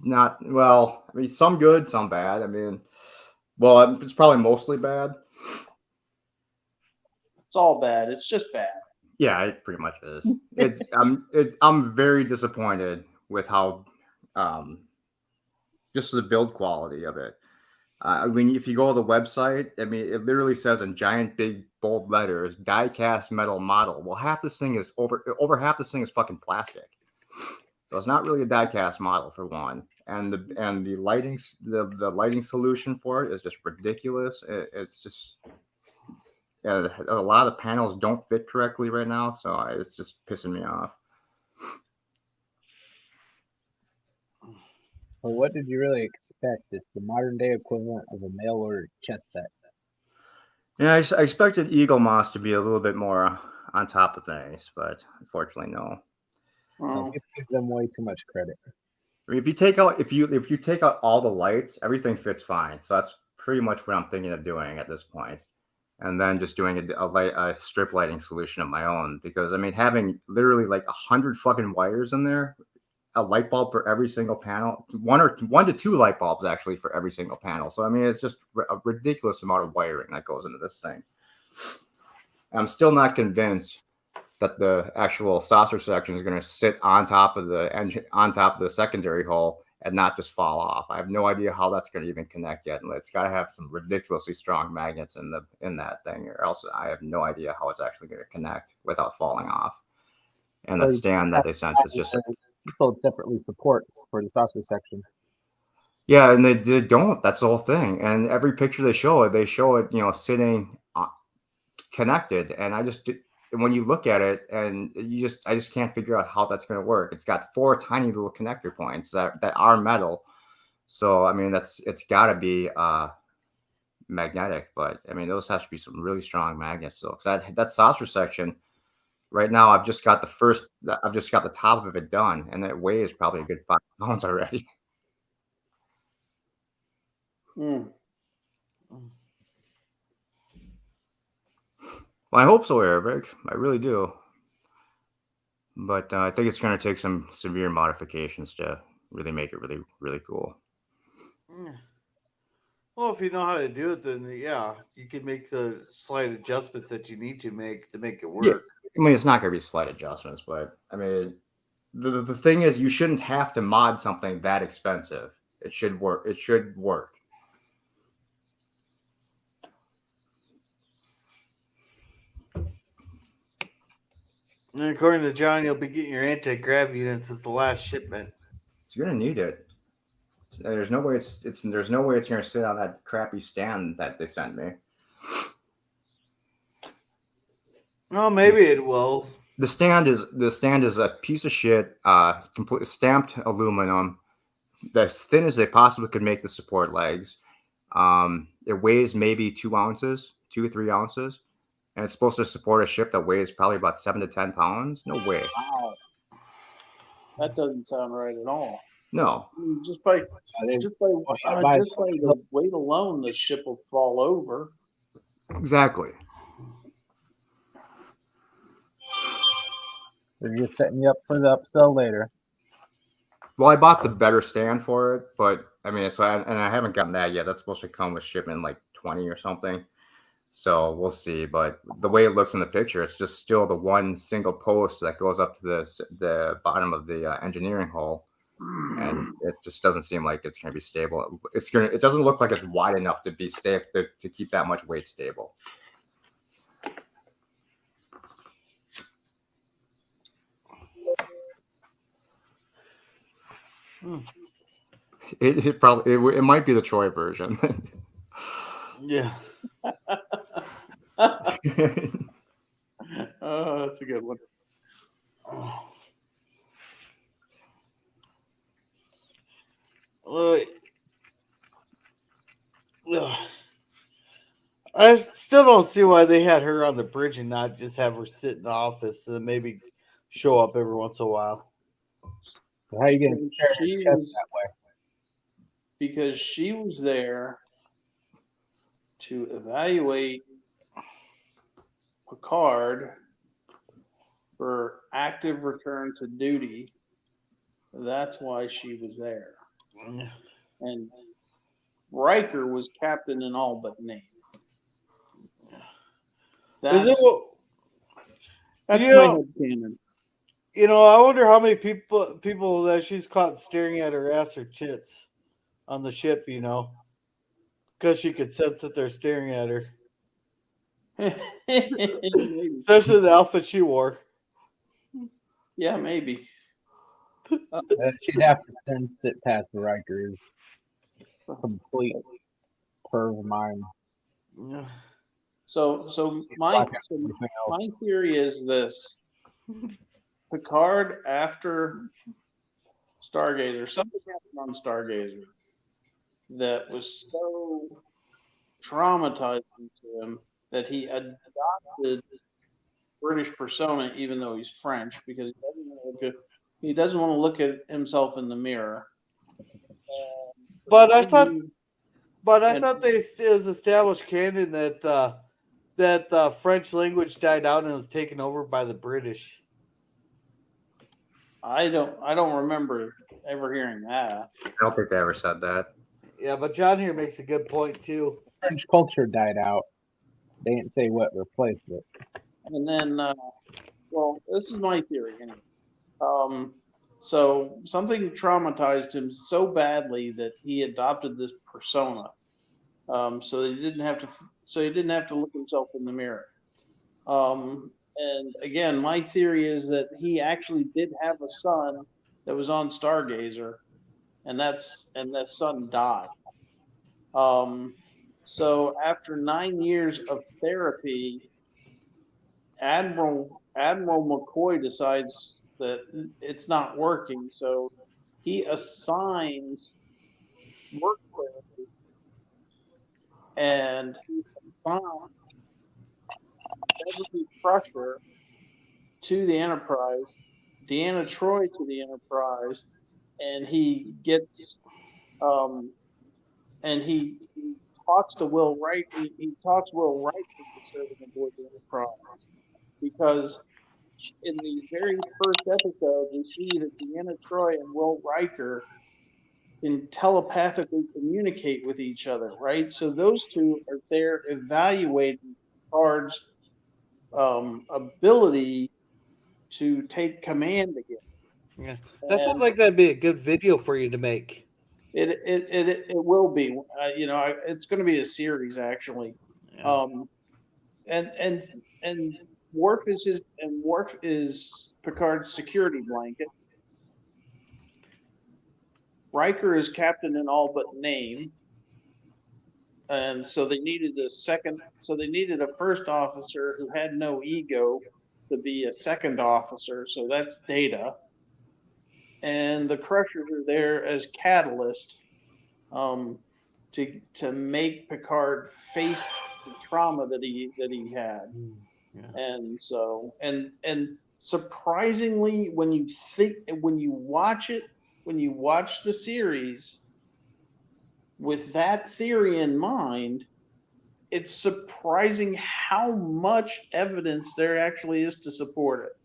not well. I mean, some good, some bad. I mean, well, it's probably mostly bad. It's all bad. It's just bad. Yeah, it pretty much is. I'm very disappointed with how just the build quality of it. I mean, if you go to the website, I mean, it literally says in giant, big, bold letters, die-cast metal model. Well, half this thing is over half this thing is fucking plastic. So it's not really a die-cast model for one. And the lighting, the lighting solution for it is just ridiculous. It's just a lot of the panels don't fit correctly right now, so it's just pissing me off. Well, what did you really expect? It's the modern day equivalent of a mail order chess set. Yeah, I expected Eagle Moss to be a little bit more on top of things, but unfortunately, no. You give them way too much credit. I mean, if you take out all the lights, everything fits fine. So that's pretty much what I'm thinking of doing at this point, and then just doing a strip lighting solution of my own. Because I mean, having literally like 100 fucking wires in there, a light bulb for every single panel, one to two light bulbs actually for every single panel. So I mean, it's just a ridiculous amount of wiring that goes into this thing. I'm still not convinced that the actual saucer section is going to sit on top of the engine, on top of the secondary hull, and not just fall off. I have no idea how that's going to even connect yet, and it's got to have some ridiculously strong magnets in that thing, or else I have no idea how it's actually going to connect without falling off. And that stand that they sent is just sold separately supports for the saucer section. Yeah, and they don't. That's the whole thing. And every picture they show it, sitting connected. And when you look at it, and I just can't figure out how that's going to work. It's got 4 tiny little connector points that are metal. So I mean, it's got to be magnetic. But I mean, those have to be some really strong magnets. So that saucer section. Right now, I've just got the top of it done, and it weighs probably a good 5 pounds already. Mm. Well, I hope so, Eric. I really do. But I think it's going to take some severe modifications to really make it really, really cool. Yeah. Well, if you know how to do it, then yeah, you can make the slight adjustments that you need to make it Yeah. work. I mean, it's not going to be slight adjustments, but I mean, the thing is, you shouldn't have to mod something that expensive. It should work. It should work. And according to John, you'll be getting your anti-grav units as the last shipment. So you're going to need it. There's no way there's no way it's going to sit on that crappy stand that they sent me. Well, maybe it will. The stand is a piece of shit, complete stamped aluminum, as thin as they possibly could make the support legs. It weighs maybe 2 ounces, 2 or 3 ounces, and it's supposed to support a ship that weighs probably about 7 to 10 pounds. No way. Wow. That doesn't sound right at all. No. Just by the weight alone, the ship will fall over. Exactly. They're just setting you up for the upsell later. Well, I bought the better stand for it, but I mean, I haven't gotten that yet. That's supposed to come with shipment like 20 or something. So we'll see. But the way it looks in the picture, it's just still the one single post that goes up to the bottom of the engineering hull, and it just doesn't seem like it's going to be stable. It doesn't look like it's wide enough to be stable to keep that much weight stable. It might be the Troy version. Yeah. Oh, that's a good one. I still don't see why they had her on the bridge and not just have her sit in the office and then maybe show up every once in a while. How are you going to stare at her chest that way? Because she was there to evaluate Picard for active return to duty. That's why she was there. And Riker was captain in all but name. That's my headcanon. You know, I wonder how many people that she's caught staring at her ass or tits on the ship, you know, because she could sense that they're staring at her. Especially the outfit she wore. Yeah, maybe. She'd have to sense it past Riker's complete perv mind. Yeah. So my theory is this: Picard after Stargazer, something happened on Stargazer that was so traumatizing to him that he adopted British persona, even though he's French, because he doesn't want to look at himself in the mirror. But I thought it was established canon that the French language died out and was taken over by the British. I don't remember ever hearing that. I don't think they ever said that. Yeah, but John here makes a good point too. French culture died out. They didn't say what replaced it. And then, well, this is my theory anyway. So something traumatized him so badly that he adopted this persona, so that he didn't have to look himself in the mirror. And again, my theory is that he actually did have a son that was on Stargazer, and that son died. So after 9 years of therapy, Admiral McCoy decides that it's not working, so he assigns work therapy, and he assigns Beverly Crusher to the Enterprise, Deanna Troi to the Enterprise, and he gets and he talks to Will Wright. He talks Will Wright into serving aboard the Enterprise because in the very first episode, we see that Deanna Troi and Will Riker can telepathically communicate with each other, right? So those two are there evaluating Picard's ability to take command again. Yeah, that sounds And like that'd be a good video for you to make. it will be. It's going to be a series actually. Yeah. And Worf is Picard's security blanket. Riker is captain in all but name. And so they needed a first officer who had no ego to be a second officer. So that's Data. And the Crushers are there as catalyst to make Picard face the trauma that he had. Yeah. And so and surprisingly, when you watch the series with that theory in mind, it's surprising how much evidence there actually is to support it.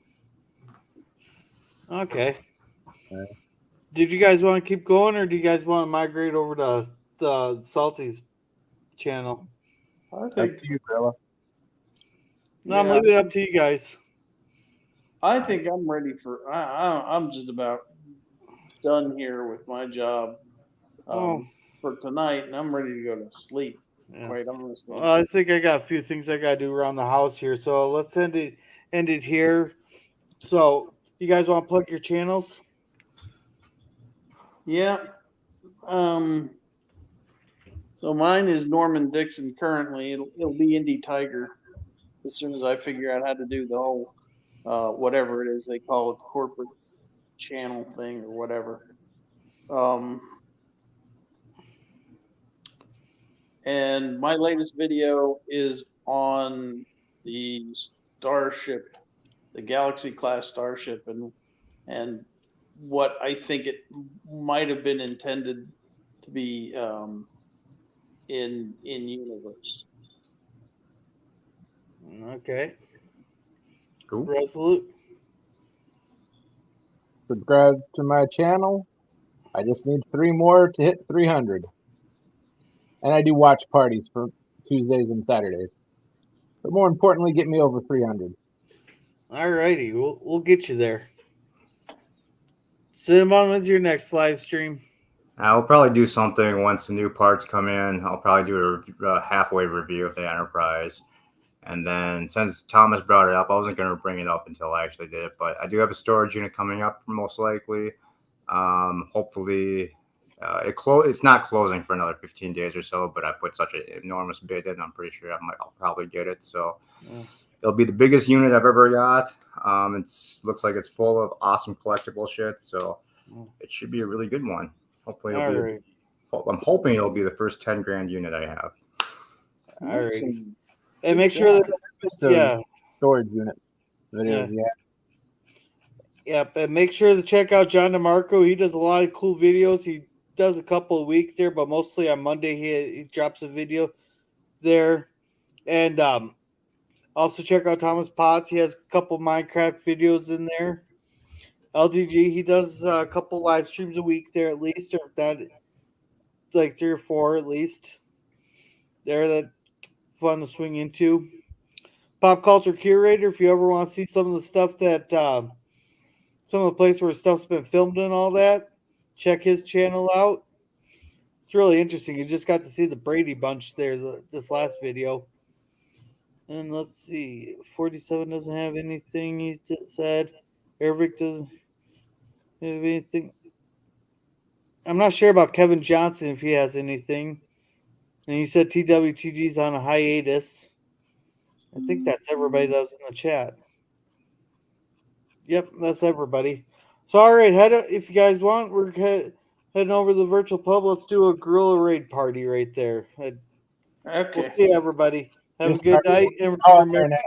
Okay. Did you guys want to keep going, or do you guys want to migrate over to the Salty's channel? I Up think to you, Gorilla. No, I'm leaving it up to you guys. I think I'm ready for. I'm just about done here with my job for tonight, and I'm ready to go to sleep. Yeah. Quite honestly. Well, I think I got a few things I got to do around the house here, so let's end it here. So, you guys want to plug your channels? Yeah. So mine is Norman Dixon currently. It'll be Indie Tiger as soon as I figure out how to do the whole whatever it is they call it, corporate channel thing or whatever. And my latest video is on the Starship, the Galaxy Class Starship, and what I think it might have been intended to be in universe. Okay. Cool. Resolute. Subscribe to my channel. I just need 3 more to hit 300. And I do watch parties for Tuesdays and Saturdays. But more importantly, get me over 300. All righty. We'll get you there. Cinnabon, when's your next live stream? I'll probably do something once the new parts come in. I'll probably do a halfway review of the Enterprise. And then since Thomas brought it up, I wasn't going to bring it up until I actually did it. But I do have a storage unit coming up, most likely. Hopefully, it's not closing for another 15 days or so. But I put such an enormous bid in, I'm pretty sure I'll probably get it. So it'll be the biggest unit I've ever got. It looks like it's full of awesome collectible shit. So it should be a really good one. Hopefully, I'm hoping it'll be the first 10 grand unit I have. All right. And make sure that storage unit videos. Yeah. Yep, and make sure to check out John DeMarco. He does a lot of cool videos. He does a couple a week there, but mostly on Monday he drops a video there. And also check out Thomas Potts. He has a couple Minecraft videos in there. LDG, he does a couple live streams a week there at least, or if not, like 3 or 4 at least. There, that fun to swing into. Pop Culture Curator, if you ever want to see some of the stuff that some of the places where stuff's been filmed and all that, check his channel out. It's really interesting. You just got to see the Brady Bunch there this last video. And let's see, 47 doesn't have anything he said. Eric doesn't have anything. I'm not sure about Kevin Johnson if he has anything. And you said TWTG's on a hiatus. I think that's everybody that was in the chat. Yep, that's everybody. So, all right, if you guys want, we're heading over to the virtual pub. Let's do a gorilla raid party right there. Okay. We'll see everybody. Have Just a good start night. And Oh, remember,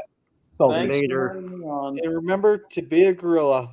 Thanks Later. for having me on. and remember to be a gorilla.